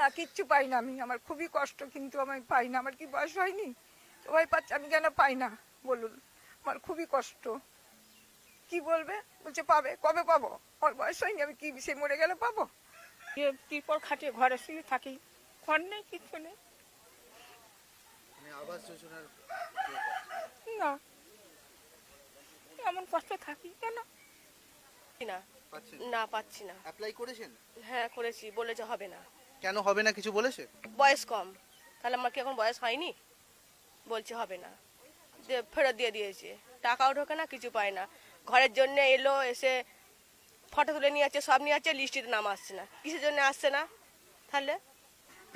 না, কিচ্ছু পাই না আমি, আমার খুবই কষ্ট, কিন্তু আমি পাই না। আমার কি বয়স হয়নি? সবাই পাচ্ছে, আমি কেন পাই না বলুন? আমার খুবই কষ্ট। কি বলবে? বলছে পাবে, কবে পাবো? আমার বয়স হয়নি, আমি কি সে মরে গেলে পাবো? তিরপল খাটিয়ে ঘরে শুয়ে থাকি, ঘর নেই, কিচ্ছু নেই। আবাস যোজনার না, এমন কষ্ট থাকি কেন? না পাচ্ছেন? না পাচ্ছি না। অ্যাপ্লাই করেছেন? হ্যাঁ করেছি, বলেছে হবে না, কেন হবে না কিছু বলেছে? বয়স কম। তাহলে আমার কি এখন বয়স হয়নি? বলছে হবে না, ফেরত দিয়ে দিয়েছে, টাকাও ঢোকে না, কিছু পায় না। ঘরের জন্য এলো, এসে ফটো তুলে নিয়ে যাচ্ছে, সব নিয়ে যাচ্ছে, লিস্টের নাম আসছে না। কিসের জন্য আসছে না তাহলে?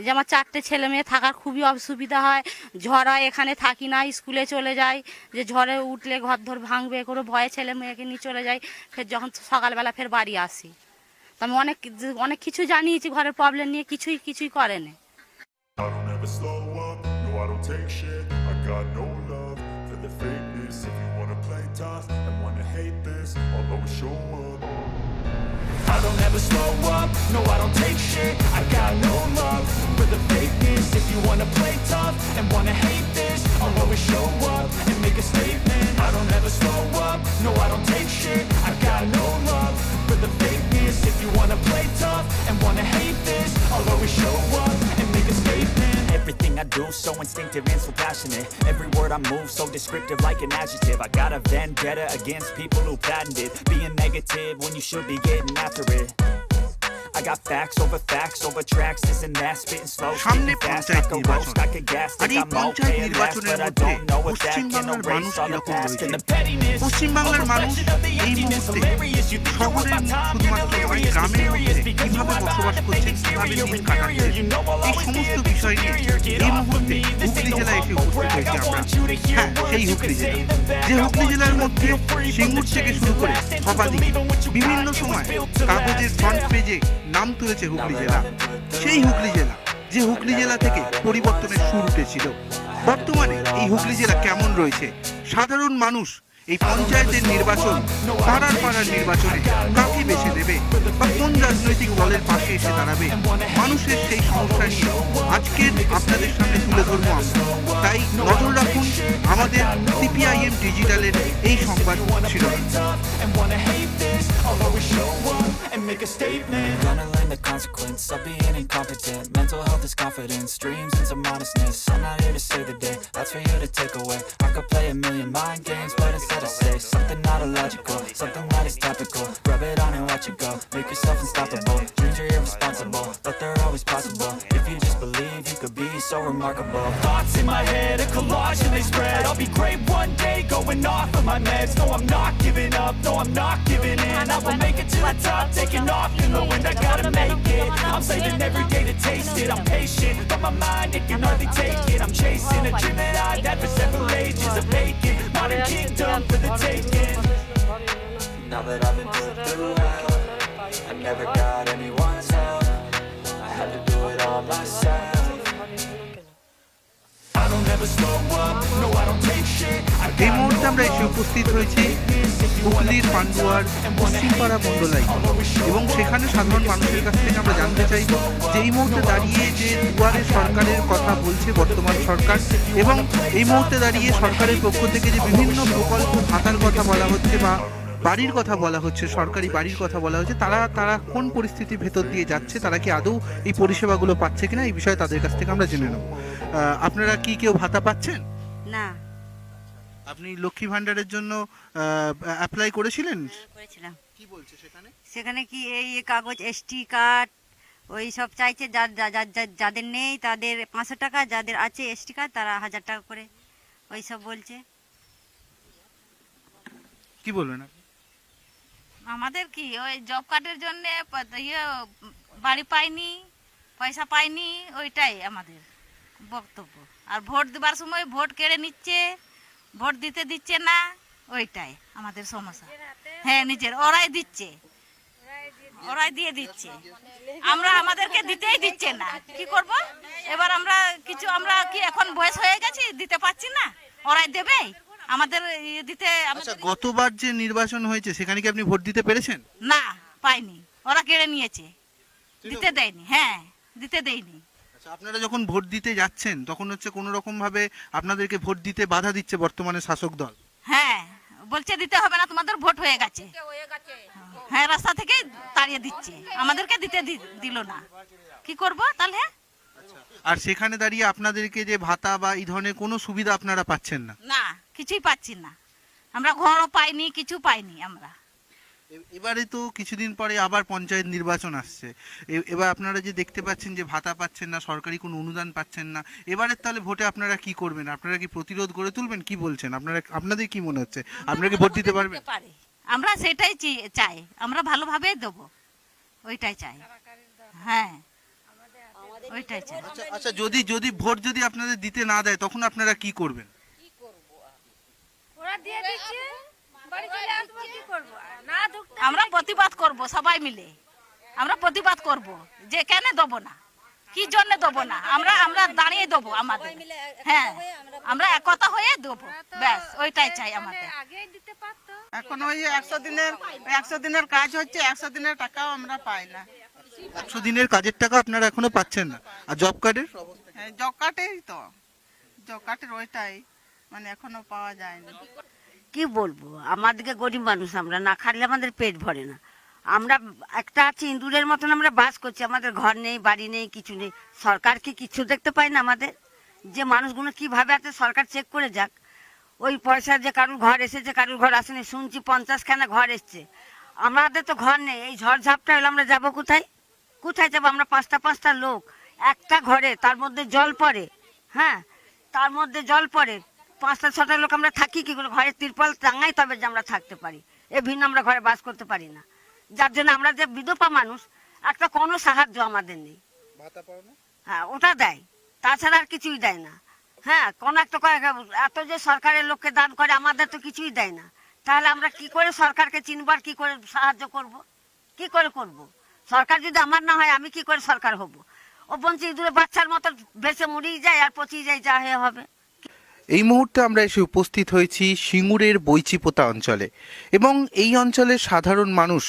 যে আমার 4টে ছেলে মেয়ে, থাকার খুবই অসুবিধা হয়। ঝড় হয়, এখানে থাকি না, স্কুলে চলে যাই, যে ঝড়ে উঠলে ঘর ধর ভাঙবে করে ভয়ে ছেলে মেয়েকে নিয়ে চলে যাই। ফের যখন সকালবেলা ফের বাড়ি আসি, তো আমি অনেক অনেক কিছু জানিয়েছি ঘরের প্রবলেম নিয়ে, কিছুই করেনি। I don't ever slow up, no I don't take shit. I got no love for the fakeness. If you wanna play tough and wanna hate this, I'll always show up. I don't ever slow up, no I don't take shit. I got no love for the fakeness. If you wanna play tough and wanna hate this, I'll always show up and make a statement. I don't ever slow up, no I don't take shit. I got no love for the fakeness. If you wanna play tough and wanna hate this, I'll always show up and make a statement. Everything I do so instinctive and so passionate. Every word I move so descriptive like an adjective. I got a vendetta against people who patented being negative when you should be getting after it. I got facts over tracks, isn't that spitting slow, সামনে spitting fast panchayat like a নির্বাচন। roast, I could gas R think এই I'm panchayat okay at last, নির্বাচনের but I মধ্যে don't know if that can পশ্চিমবাংলার মানুষ erase all the কিরকম past রয়েছে? and the pettiness. পশ্চিমবাংলার মানুষ এই মুহূর্তে শহরের শুধুমাত্র নয়, গ্রামের মধ্যে কিভাবে বসবাস করছেন, কিভাবে দিন কাটাচ্ছেন, এই সমস্ত বিষয় নিয়ে এই মুহূর্তে হুগলি জেলায় এসে উপস্থিত হয়েছি আমরা। হ্যাঁ, সেই হুগলি জেলা, যে হুগলি জেলার মধ্যে সিঙ্গুর থেকে শুরু করে সবাদি বিভিন্ন সময় কাগজের ফ্রন্ট পেজে নাম তুলেছে হুগলি জেলা। সেই হুগলি জেলা, যে হুগলি জেলা থেকে পরিবর্তনের সুর উঠেছিল, বর্তমানে এই হুগলি জেলা কেমন রয়েছে? সাধারণ মানুষ এই পঞ্চায়েতের নির্বাচন, পাড়ার নির্বাচনে কাকে বেছে দেবে বা কোন রাজনৈতিক দলের পাশে এসে দাঁড়াবে, মানুষের সেই সমস্যা নিয়ে আজকের আপনাদের সামনে তুলে ধরবো আমরা। তাই নজর রাখুন আমাদের সিপিআইএম ডিজিটালের এই সংবাদ শিরোনাম। Gonna learn the consequence of being incompetent. Mental health is confidence, dreams and some honestness. I'm not here to save the day, that's for you to take away. I could play a million mind games, but instead I say something not illogical, something that is topical. Rub it on and watch it go, make yourself unstoppable. Dreams are irresponsible, but they're always possible. If you just believe, you could be so remarkable. Thoughts in my head, a collage and they spread. I'll be great one day, going off of my meds. No, I'm not giving up, no, I'm not giving in. I will make it to the top, taking off, you know, and I gotta make it. I'm saving every day to taste it. I'm patient, but my mind, it can hardly take it. I'm chasing a dream that I've had for several ages. A vacant, modern kingdom for the taking. Now that I've been put through hell, I never got anyone's help. I had to do it all myself. I don't ever slow up, no, I don't take shit. I এই got মুহূর্তে আমরা এসে উপস্থিত হয়েছি হুগলির পান্ডুয়ার পশ্চিমপাড়া মণ্ডলায়, এবং সেখানে সাধারণ মানুষের কাছ থেকে আমরা জানতে চাইব যে এই মুহূর্তে দাঁড়িয়ে যে দুয়ারে সরকারের কথা বলছে বর্তমান সরকার, এবং এই মুহূর্তে দাঁড়িয়ে সরকারের পক্ষ থেকে যে বিভিন্ন প্রকল্প ভাতার কথা বলা হচ্ছে বা বাড়ির কথা বলা হচ্ছে, সরকারি বাড়ির কথা বলা হচ্ছে, তারা কোন পরিস্থিতির ভেতর দিয়ে যাচ্ছে, তারা কি আদৌ এই পরিষেবাগুলো পাচ্ছে কিনা, এই বিষয়ে তাদের কাছ থেকে আমরা জেনে নেব। আপনারা কি কেউ ভাতা পাচ্ছেন? না। আপনি লক্ষ্মী ভান্ডারের জন্য অ্যাপ্লাই করেছিলেন? করেছিলাম। কি বলছে সেখানে? সেখানে কি এই কাগজ, এসটি কার্ড, ওই সব চাইছে, যাদের নেই তাদের 500 টাকা, যাদের আছে এসটি কার্ড তারা 1000 টাকা করে ওই সব বলছে। কি বলবেন আপনি? আমাদের কি ওই জব কার্ডের জন্য বাড়ি পাইনি, পয়সা পাইনি, ওইটাই আমাদের বক্তব্য। আর ভোট দেবার সময় ভোট কেড়ে নিচ্ছে, ভোট দিতে দিচ্ছে না, ওইটাই আমাদের সমস্যা। হ্যাঁ, নিজের ওরাই দিচ্ছে, ওরাই দিয়ে দিচ্ছে, আমরা আমাদেরকে দিতেই দিচ্ছে না, কি করব এবার? আমরা কি এখন বয়স হয়ে গেছে, দিতে পারছি না, ওরাই দেবে আমাদের দিতে। আচ্ছা, গতবার যে নির্বাচন হয়েছে সেখানে কি আপনি ভোট দিতে পেরেছেন? না, পাইনি, ওরা কেড়ে নিয়েছে, দিতে দেয়নি। হ্যাঁ, দিতে দেয়নি। আচ্ছা, আপনারা যখন ভোট দিতে যাচ্ছেন তখন হচ্ছে কোনো রকম ভাবে আপনাদেরকে ভোট দিতে বাধা দিচ্ছে বর্তমানে শাসক দল? হ্যাঁ, বলছে দিতে হবে না, তোমাদের ভোট হয়ে গেছে। হ্যাঁ, রাস্তা থেকে তাড়িয়ে দিচ্ছে, আমাদেরকে দিতে দিল না। কি করব তাহলে? আর সেখানে দাঁড়িয়ে আপনাদেরকে যে ভাতা বা এই ধরনের কোনো সুবিধা আপনারা পাচ্ছেন না? না, কিছুই পাচ্ছি না আমরা, ঘরও পাইনি, কিছু পাইনি আমরা। এবারে তো কিছুদিন পরে আবার পঞ্চায়েত নির্বাচন আসছে, এবার আপনারা যে দেখতে পাচ্ছেন যে ভাতা পাচ্ছেন না, সরকারি কোনো অনুদান পাচ্ছেন না, এবারে তাহলে ভোটে আপনারা কি করবেন? আপনারা কি প্রতিরোধ গড়ে তুলবেন? কি বলছেন আপনারা, আপনাদের কি মনে হচ্ছে, আপনারা কি ভোট দিতে পারবেন? আমরা সেটাই চাই, আমরা ভালোভাবে দেবো, ওইটাই চাই। হ্যাঁ, ওইটাই চাই। আচ্ছা, যদি ভোট যদি আপনাদের দিতে না দেয় তখন আপনারা কি করবেন? আমরা প্রতিবাদ করব, সবাই মিলে আমরা প্রতিবাদ করব যে কেন দেবো না, কি জন্য দেবো না, আমরা দাঁড়িয়ে দেবো আমাদের। হ্যাঁ, আমরা একতা হয়ে দেবো, ব্যাস ওইটাই চাই আমাদের। এখন ওই 100 দিনের কাজ হচ্ছে, 100 দিনের টাকাও আমরা পাই না। 100 দিনের কাজের টাকা আপনারা এখনো পাচ্ছেন না। আর জব কার্ডের অবস্থা? জব কার্ডেই তো, জব কার্ডের ওইটাই মানে এখনো পাওয়া যায়নি। কি বলবো, আমাদেরকে গরিব মানুষ, আমরা না খাইলে আমাদের পেট ভরে না। আমরা একটা আছি ইঁদুরের মতন আমরা বাস করছি, আমাদের ঘর নেই, বাড়ি নেই, কিছু নেই। সরকার কি কিছু দেখতে পায় না আমাদের? যে মানুষগুলো কিভাবে আছে সরকার চেক করে যাক। ওই পয়সা যে কারুর ঘর এসেছে, কারুর ঘর আসেনি, শুনছি 50খানা ঘর এসছে, আমাদের তো ঘর নেই। এই ঝড় ঝাপটা হলে আমরা যাবো কোথায়? কোথায় যাবো? আমরা পাঁচটা লোক একটা ঘরে, তার মধ্যে জল পড়ে। হ্যাঁ, তার মধ্যে জল পড়ে, 5-6টা লোক আমরা থাকি কি করে? ঘরে তিরপল টাঙাই তবে যে আমরা থাকতে পারি, এ ভিন্ন আমরা ঘরে বাস করতে পারি না। যার জন্য আমরা যে বিধবা মানুষ, একটা কোনো সাহায্য আমাদের নেই। হ্যাঁ, ওটা দেয়, তাছাড়া আর কিছুই দেয় না। হ্যাঁ, কোনো একটা এত যে সরকারের লোককে দান করে, আমাদের তো কিছুই দেয় না। তাহলে আমরা কি করে সরকারকে চিনবার, কি করে সাহায্য করব, কি করে করব? সরকার যদি আমার না হয় আমি কি করে সরকার হব? ও বঞ্চিত দূরে বাচ্চার মতো ভেসে মরিয়ে যায় আর পচিয়ে যায়, যা হয়ে হবে। এই মুহূর্তে আমরা এসে উপস্থিত হয়েছি সিঙ্গুরের বৈচিপোতা অঞ্চলে, এবং এই অঞ্চলের সাধারণ মানুষ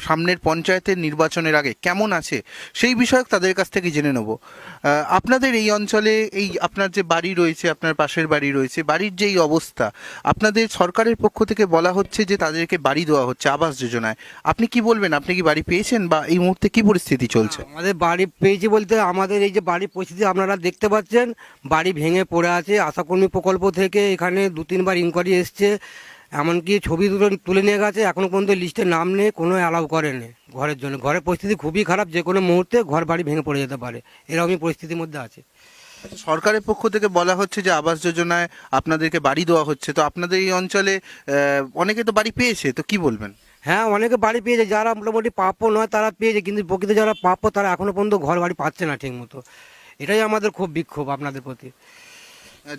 সামনের পঞ্চায়েতের নির্বাচনের আগে কেমন আছে সেই বিষয়ে তাদের কাছ থেকে জেনে নেব। আপনাদের এই অঞ্চলে, এই আপনার যে বাড়ি রয়েছে, আপনার পাশের বাড়ি রয়েছে, বাড়ির যেই অবস্থা, আপনাদের সরকারের পক্ষ থেকে বলা হচ্ছে যে তাদেরকে বাড়ি দেওয়া হচ্ছে আবাস যোজনায়, আপনি কি বলবেন? আপনি কি বাড়ি পেয়েছেন বা এই মুহূর্তে কি পরিস্থিতি চলছে? আমাদের বাড়ি পেয়েছি বলতে, আমাদের এই যে বাড়ির পরিস্থিতি আপনারা দেখতে পাচ্ছেন, বাড়ি ভেঙে পড়ে আছে। আশাকর্মী প্রকল্প থেকে এখানে 2-3বার ইনকোয়ারি এসছে, এমনকি ছবি তুলে নিয়ে গেছে, এখনো পর্যন্ত লিস্টে নাম নেই, কোনো অ্যালাউ করেনি ঘরের জন্য। ঘরের পরিস্থিতি খুবই খারাপ, যে কোনো মুহূর্তে ঘর বাড়ি ভেঙে পড়ে যেতে পারে, এরকমই পরিস্থিতির মধ্যে আছে। সরকারের পক্ষ থেকে বলা হচ্ছে যে আবাস যোজনায় আপনাদেরকে বাড়ি দেওয়া হচ্ছে, তো আপনাদের এই অঞ্চলে অনেকে তো বাড়ি পেয়েছে, তো কি বলবেন? হ্যাঁ, অনেকে বাড়ি পেয়েছে, যারা মোটামুটি প্রাপ্য নয় তারা পেয়েছে, কিন্তু প্রকৃত যারা প্রাপ্য তারা এখনো পর্যন্ত ঘর বাড়ি পাচ্ছে না ঠিক মতো। এটাই আমাদের খুব বিক্ষোভ আপনাদের প্রতি।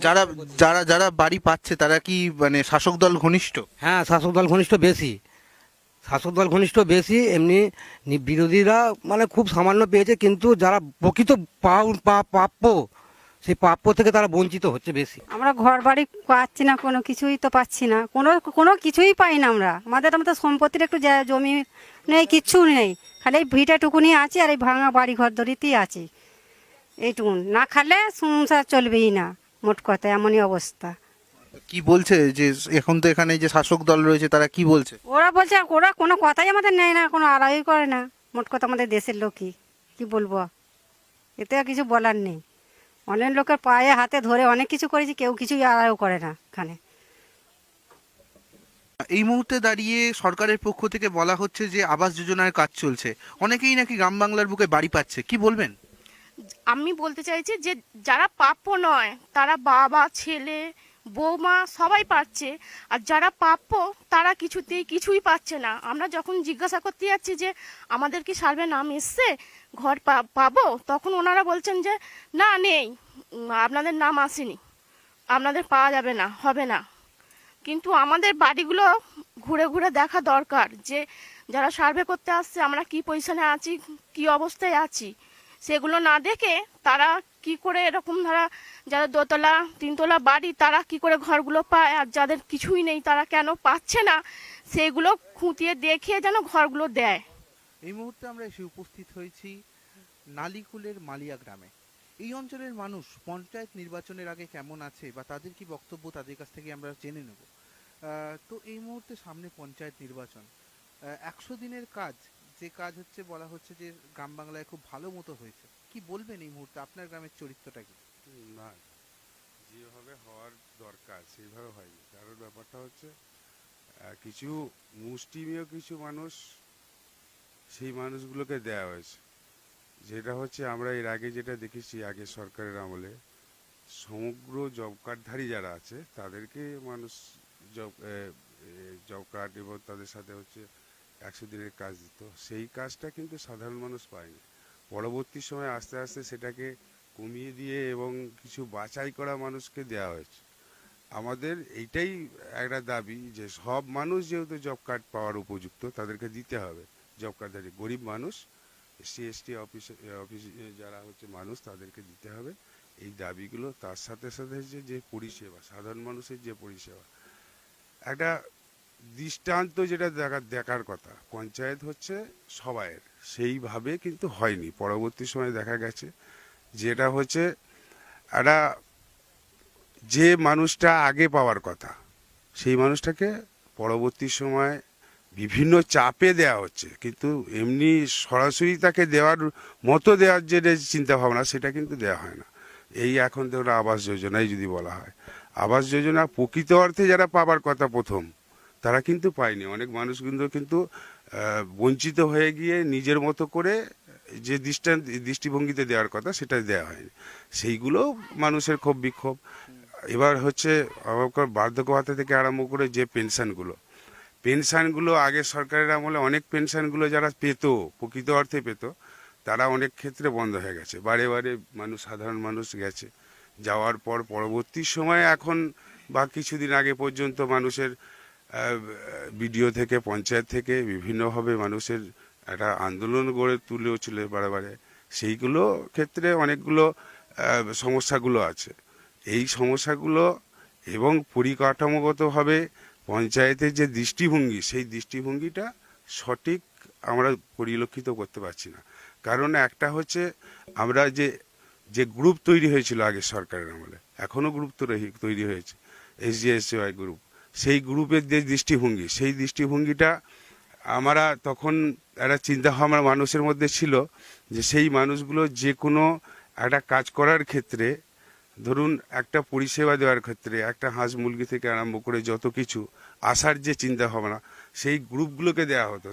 যারা যারা যারা বাড়ি পাচ্ছে তারা কি মানে শাসক দল ঘনিষ্ঠ? হ্যাঁ, শাসক দল ঘনিষ্ঠ বেশি, শাসক দল ঘনিষ্ঠ বেশি। এমনি বিরোধীরা মানে খুব সামান্য পেয়েছে, কিন্তু যারা প্রকৃত প্রাপ্য, সেই প্রাপ্য থেকে তারা বঞ্চিত হচ্ছে বেশি। আমরা ঘর বাড়ি পাচ্ছি না, কোনো কিছুই তো পাচ্ছি না, কোনো কিছুই পাই না আমরা। আমাদের সম্পত্তির একটু জমি নেই, কিচ্ছু নেই, খালি এই ভিটাটুকুনি আছে আর এই ভাঙা বাড়ি ঘর ধরিতেই আছে। এইটুকু না খালে সংসার চলবেই না, মোট কথা এমনই অবস্থা। কি বলছে যে এখন তো এখানে যে শাসক দল রয়েছে তারা কি বলছে? ওরা বলছে, ওরা কোনো কথাই আমাদের নেয় না, কোনো আড়াই করে না। মোট কথা আমাদের দেশের লোকই কি বলবো, এতে আর কিছু বলার নেই। অনেক লোকের পায়ে হাতে ধরে অনেক কিছু করেছি, কেউ কিছুই আড়াইও করে না এখানে। এই মুহূর্তে দাঁড়িয়ে সরকারের পক্ষ থেকে বলা হচ্ছে যে আবাস যোজনার কাজ চলছে, অনেকেই নাকি গ্রাম বাংলার বুকে বাড়ি পাচ্ছে, কি বলবেন? আমি বলতে চাইছি যে যারা প্রাপ্য নয় তারা বাবা, ছেলে, বৌমা সবাই পাচ্ছে, আর যারা প্রাপ্য তারা কিছুই পাচ্ছে না। আমরা যখন জিজ্ঞাসা করতে যাচ্ছি যে আমাদের কি সার্ভে নাম এসছে, ঘর পাবো, তখন ওনারা বলছেন যে না, নেই, আপনাদের নাম আসেনি, আপনাদের পাওয়া যাবে না, হবে না। কিন্তু আমাদের বাড়িগুলো ঘুরে ঘুরে দেখা দরকার, যে যারা সার্ভে করতে আসছে আমরা কি পজিশনে আছি, কি অবস্থায় আছি, সেগুলো না দেখে তারা কি করে এরকম ধারা, যারা 2তলা 3তলা বাড়ি তারা কি করে ঘরগুলো পায়, আর যাদের কিছুই নেই তারা কেন পাচ্ছে না, সেগুলো খুঁটিয়ে দেখিয়ে যেন ঘরগুলো দেয়। এই মুহূর্তে আমরা এসে উপস্থিত হয়েছি নালিকুলের মালিয়া গ্রামে। এই অঞ্চলের মানুষ পঞ্চায়েত নির্বাচনের আগে কেমন আছে বা তাদের কি বক্তব্য তাদের কাছ থেকে আমরা জেনে নেব। তো এই মুহূর্তে সামনে পঞ্চায়েত নির্বাচন, 100 দিনের কাজ, যে কাজ হচ্ছে বলা হচ্ছে যে গ্রাম বাংলায় খুব ভালো মতো হয়েছে, কি বলবেন এই মুহূর্তে আপনার গ্রামের চরিত্রটা কি? না, যেভাবে হওয়ার দরকার সেইভাবে হয়নি। কারণ ব্যাপারটা হচ্ছে কিছু মুষ্টিমেয় কিছু মানুষ, সেই মানুষগুলোকে দেওয়া হয়েছে। যেটা হচ্ছে আমরা এর আগে যেটা দেখেছি আগে সরকারের আমলে, সমগ্র জব কার্ডধারী যারা আছে তাদেরকে মানুষ জব কার্ড এবং তাদের সাথে হচ্ছে 100 দিনের কাজ দিত। সেই কাজটা কিন্তু সাধারণ মানুষ পায়নি। পরবর্তী সময় আস্তে আস্তে সেটাকে কমিয়ে দিয়ে এবং কিছু বাছাই করা মানুষকে দেওয়া হয়েছে। আমাদের এইটাই একটা দাবি যে সব মানুষ যেহেতু জব কার্ড পাওয়ার উপযুক্ত তাদেরকে দিতে হবে জব কার্ডধারী। গরিব মানুষ, SC/ST অফিস যারা হচ্ছে মানুষ তাদেরকে দিতে হবে এই দাবিগুলো। তার সাথে সাথে যে পরিষেবা, সাধারণ মানুষের যে পরিষেবা, একটা দৃষ্টান্ত যেটা দেখার কথা, পঞ্চায়েত হচ্ছে সবাইয়ের, সেইভাবে কিন্তু হয়নি। পরবর্তী সময় দেখা গেছে যেটা হচ্ছে একটা যে মানুষটা আগে পাওয়ার কথা সেই মানুষটাকে পরবর্তী সময় বিভিন্ন চাপে দেওয়া হচ্ছে, কিন্তু এমনি সরাসরি তাকে দেওয়ার মতো দেওয়ার যে চিন্তা ভাবনা সেটা কিন্তু দেওয়া হয় না। এই এখন ধরো আবাস যোজনায় যদি বলা হয়, আবাস যোজনা প্রকৃত অর্থে যারা পাবার কথা প্রথম তারা কিন্তু পায়নি। অনেক মানুষ কিন্তু বঞ্চিত হয়ে গিয়ে নিজের মতো করে যে দৃষ্টিভঙ্গিতে দেওয়ার কথা সেটা দেওয়া হয়নি। সেইগুলো মানুষের ক্ষোভ বিক্ষোভ। এবার হচ্ছে বার্ধক্য ভাতা থেকে আরম্ভ করে যে পেনশনগুলো আগে সরকারের আমলে অনেক পেনশনগুলো যারা পেত, প্রকৃত অর্থে পেত, তারা অনেক ক্ষেত্রে বন্ধ হয়ে গেছে। বারে বারে সাধারণ মানুষ গেছে, যাওয়ার পর পরবর্তী সময়ে এখন বা কিছুদিন আগে পর্যন্ত মানুষের বিডিও থেকে পঞ্চায়েত থেকে বিভিন্নভাবে মানুষের একটা আন্দোলন গড়ে তুলেছিল বারে। সেইগুলো ক্ষেত্রে অনেকগুলো সমস্যাগুলো আছে। এই সমস্যাগুলো এবং পরিকাঠামোগতভাবে পঞ্চায়েতের যে দৃষ্টিভঙ্গি, সেই দৃষ্টিভঙ্গিটা সঠিক আমরা পরিলক্ষিত করতে পারছি না। কারণ একটা হচ্ছে আমরা যে গ্রুপ তৈরি হয়েছিল আগে সরকারের আমলে, এখনও গ্রুপ তৈরি হয়েছে, SG/SY গ্রুপ, সেই গ্রুপের যে দৃষ্টিভঙ্গি, সেই দৃষ্টিভঙ্গিটা আমরা তখন একটা চিন্তাভাবনা মানুষের মধ্যে ছিল যে সেই মানুষগুলো যে কোনো একটা কাজ করার ক্ষেত্রে, ধরুন একটা পরিষেবা দেওয়ার ক্ষেত্রে, একটা হাঁস মুরগি থেকে আরম্ভ করে যত কিছু আসার যে চিন্তা ভাবনা, সেই গ্রুপগুলোকে দেওয়া হতো।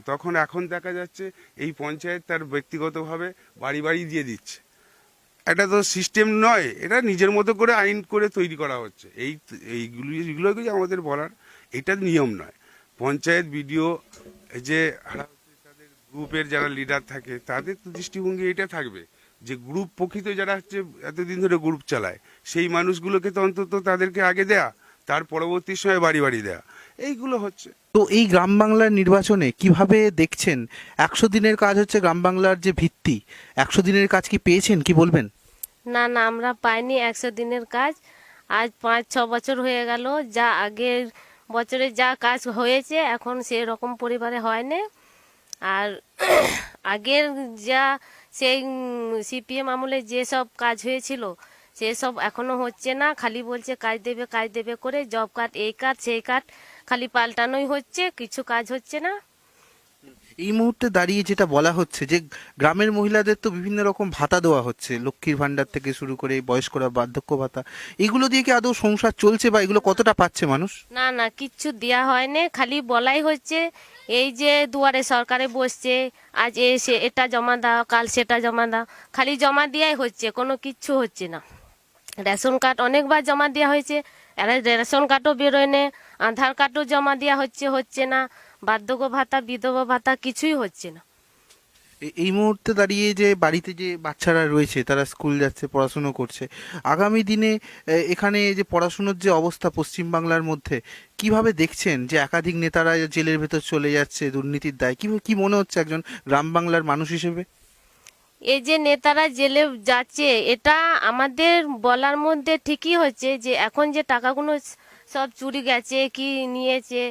এখন দেখা যাচ্ছে এই পঞ্চায়েত তার ব্যক্তিগতভাবে বাড়ি বাড়ি দিয়ে দিচ্ছে। এটা তো সিস্টেম নয়, এটা নিজের মতো করে আইন করে তৈরি করা হচ্ছে। এইগুলোকে আমাদের বলার, এটা নিয়ম নয়। পঞ্চায়েত বিডিও যে তাদের গ্রুপের যারা লিডার থাকে তাদের তো দৃষ্টিভঙ্গি এটা থাকবে যে গ্রুপ প্রকৃত যারা হচ্ছে এতদিন ধরে গ্রুপ চালায় সেই মানুষগুলোকে তো অন্তত তাদেরকে আগে দেয়া, তার পরবর্তী সময় বাড়ি বাড়ি দেয়া, এইগুলো হচ্ছে। তো এই গ্রাম বাংলার নির্বাচনে কিভাবে দেখছেন? 100 দিনের কাজ হচ্ছে গ্রাম বাংলার যে ভিত্তি, 100 দিনের কাজ কি পেয়েছেন, কি বলবেন? না, আমরা পাইনি 100 দিনের কাজ। আজ 5-6 বছর হয়ে গেল, যা আগের বছরে যা কাজ হয়েছে এখন সেরকম পরিবারে হয়নি। আর আগের যা সেই CPM আমলে যেসব কাজ হয়েছিল সেসব এখনো হচ্ছে না। খালি বলছে কাজ দেবে করে, জব কার্ড এই কার্ড সেই কার্ড খালি পাল্টানোই হচ্ছে, কিছু কাজ হচ্ছে না। এই মুহূর্তে দাঁড়িয়ে যেটা বলা হচ্ছে যে গ্রামের মহিলাদের তো বিভিন্ন রকম ভাতা দেওয়া হচ্ছে, লক্ষ্মীর ভান্ডার থেকে শুরু করে বয়স্করা বার্ধক্য ভাতা, এগুলো দিয়ে কি আদৌ সংসার চলছে বা এগুলো কতটা পাচ্ছে মানুষ? না, কিচ্ছু দেওয়া হয়নি, খালি বলাই হচ্ছে। এই যে দুয়ারে সরকারে বসছে, আজ এটা জমা দাও, কাল সেটা জমা দাও, খালি জমা দেওয়াই হচ্ছে, কোনো কিচ্ছু হচ্ছে না। রেশন কার্ড অনেকবার জমা দেওয়া হয়েছে, রেশন কার্ডও বেরোয় না, আধার কার্ডও জমা দেওয়া হচ্ছে না, বার্ধক্য ভাতা বিধবা ভাতা কিছুই হচ্ছে না। এই মুহূর্তে দাঁড়িয়ে যে বাড়িতে যে বাচ্চারা রয়েছে তারা স্কুল যাচ্ছে, পড়াশুনো করছে, আগামী দিনে এখানে যে পড়াশুনোর যে অবস্থা পশ্চিমবাংলার মধ্যে কিভাবে দেখছেন যে একাধিক নেতারা জেলের ভেতর চলে যাচ্ছে দুর্নীতির দায়, কি মনে হচ্ছে একজন গ্রাম বাংলার মানুষ হিসেবে? এই যে নেতারা জেলে যাচ্ছে এটা আমাদের বলার মধ্যে ঠিকই হচ্ছে, যে এখন যে টাকাগুলো সব চুরি গেছে কি নিয়েছে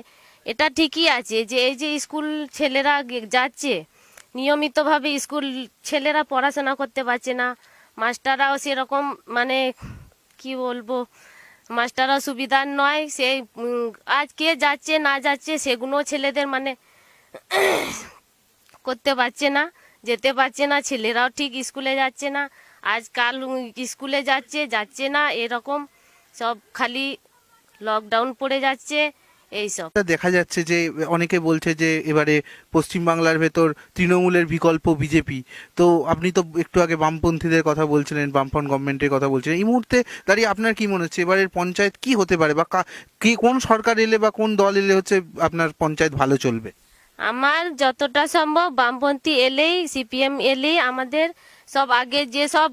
এটা ঠিকই আছে, যে এই যে স্কুল ছেলেরা যাচ্ছে নিয়মিতভাবে স্কুল ছেলেরা পড়াশোনা করতে পারছে না, মাস্টাররাও সেরকম মানে কি বলবো, মাস্টাররাও সুবিধার নয়। সেই আজ কে যাচ্ছে না যাচ্ছে সেগুলো ছেলেদের মানে করতে পারছে না, যেতে পারছে না, ছেলেরাও ঠিক স্কুলে যাচ্ছে না, আজকাল স্কুলে যাচ্ছে না, এরকম সব খালি লকডাউন পড়ে যাচ্ছে এইসব। দেখা যাচ্ছে যে অনেকে বলছে যে এবারে পশ্চিমবাংলার ভেতর তৃণমূলের বিকল্প বিজেপি। তো আপনি তো একটু আগে বামপন্থীদের কথা বলছিলেন, বামফ্রন্ট গভর্নমেন্টের কথা বলছিলেন। এই মুহূর্তে দাঁড়িয়ে আপনার কি মনে হচ্ছে এবারের পঞ্চায়েত কি হতে পারে, বা কি কোন সরকার এলে বা কোন দল এলে হচ্ছে আপনার পঞ্চায়েত ভালো চলবে? আমার যতটা সম্ভব বামপন্থী এলেই, সিপিএম এলেই আমাদের সব আগে যে সব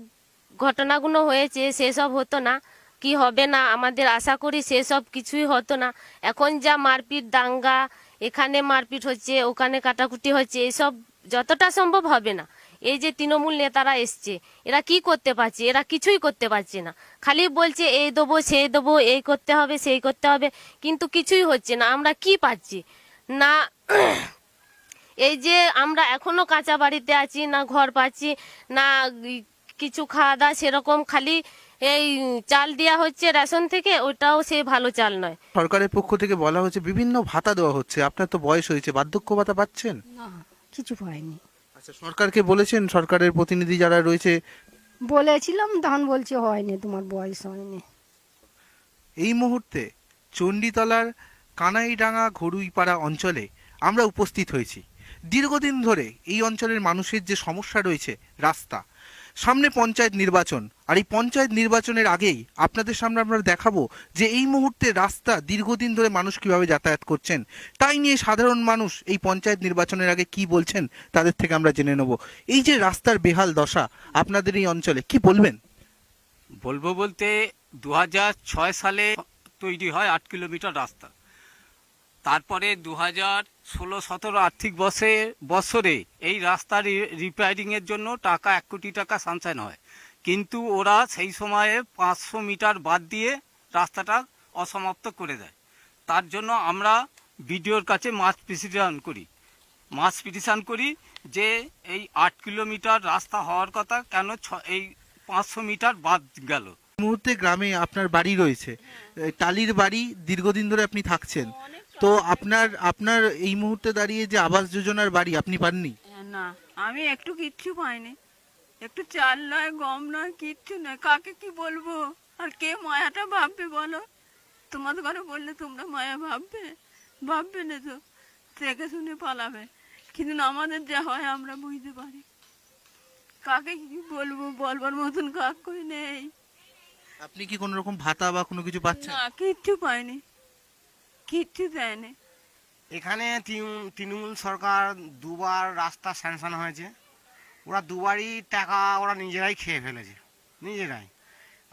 ঘটনাগুলো হয়েছে সেসব হতো না, কি হবে না আমাদের আশা করি সেসব কিছুই হতো না। এখন যা মারপিট দাঙ্গা, এখানে মারপিট হচ্ছে ওখানে কাটাকুটি হচ্ছে, এসব যতটা সম্ভব হবে না। এই যে তৃণমূল নেতারা এসছে এরা কি করতে পারছে? এরা কিছুই করতে পারছে না, খালি বলছে এই দেবো সেই দেবো, এই করতে হবে সেই করতে হবে, কিন্তু কিছুই হচ্ছে না। আমরা কি পাচ্ছি না, এই যে আমরা এখনো কাঁচা বাড়িতে আছি, না ঘর পাচ্ছি না কিছু খাওয়া দাওয়া সেরকম, খালি এই চাল দেওয়া হচ্ছে রেশন থেকে, ওটাও সে ভালো চাল নয়। সরকারের পক্ষ থেকে বলা হচ্ছে বিভিন্ন ভাতা দেওয়া হচ্ছে, আপনার তো বয়স হয়েছে, বার্ধক্য ভাতা পাচ্ছেন? না, কিছু পাইনি। আচ্ছা, সরকারকে বলেছেন? সরকারের প্রতিনিধি যারা রয়েছে বলেছিলাম, তখন বলছে হয়নি, তোমার বয়স হয়নি। এই মুহূর্তে চণ্ডীতলার কানাইডাঙ্গা ঘড়ুইপাড়া অঞ্চলে আমরা উপস্থিত হয়েছি। দীর্ঘদিন ধরে এই অঞ্চলের মানুষের যে সমস্যা রয়েছে, রাস্তা, সামনে পঞ্চায়েত নির্বাচন, আর এই পঞ্চায়েত নির্বাচনের আগেই আপনাদের সামনে আমরা দেখাবো যে এই মুহূর্তে রাস্তা দীর্ঘদিন ধরে মানুষ কিভাবে যাতায়াত করছেন, তাই নিয়ে সাধারণ মানুষ এই পঞ্চায়েত নির্বাচনের আগে কি বলছেন তাদের থেকে আমরা জেনে নেব। এই যে রাস্তার বেহাল দশা আপনাদের এই অঞ্চলে, কি বলবেন? বলবো বলতে 2006 সালে তৈরি হয় 8 কিলোমিটার রাস্তা। তারপরে 2016-17 আর্থিক বছরে এই রাস্তার রিপেয়ারিংয়ের জন্য 1 কোটি টাকা স্যাংশন হয়, কিন্তু ওরা সেই সময়ে 500 মিটার বাদ দিয়ে রাস্তাটা অসমাপ্ত করে দেয়। তার জন্য আমরা বিডিওর কাছে মাস পিটিশন করি যে এই 8 কিলোমিটার রাস্তা হওয়ার কথা, কেন এই 500 মিটার বাদ গেল। এই মুহূর্তে গ্রামে আপনার বাড়ি রয়েছে, টালির বাড়ি, দীর্ঘদিন ধরে আপনি থাকছেন, তো আপনার এই মুহূর্তে দাঁড়িয়ে যে আবাস যোজনার বাড়ি আপনি পাননি? না, আমি একটু কিচ্ছু পাইনি, একটু চাল নয়, গম নয়, কিচ্ছু নয়। কাকে কি বলবো, আর কে মায়াটা ভাববে বলো? তোমাদের ঘরে বললে তোমরা মায়া ভাববে না তো, দেখে শুনে পালাবে, কিন্তু আমাদের যা হয় আমরা বুঝতে পারি। কাকে কি বলবো, বলবার মতন কাকুই নেই। আপনি কি কোনো রকম ভাতা বা কোনো কিছু পাচ্ছেন? না, কিচ্ছু পাইনি, কিচ্ছু দেয়নি। এখানে তৃণমূল সরকার দুবার রাস্তা স্যাংশন হয়েছে, ওরা দুবারই টাকা ওরা নিজেরাই খেয়ে ফেলেছে, নিজেরাই।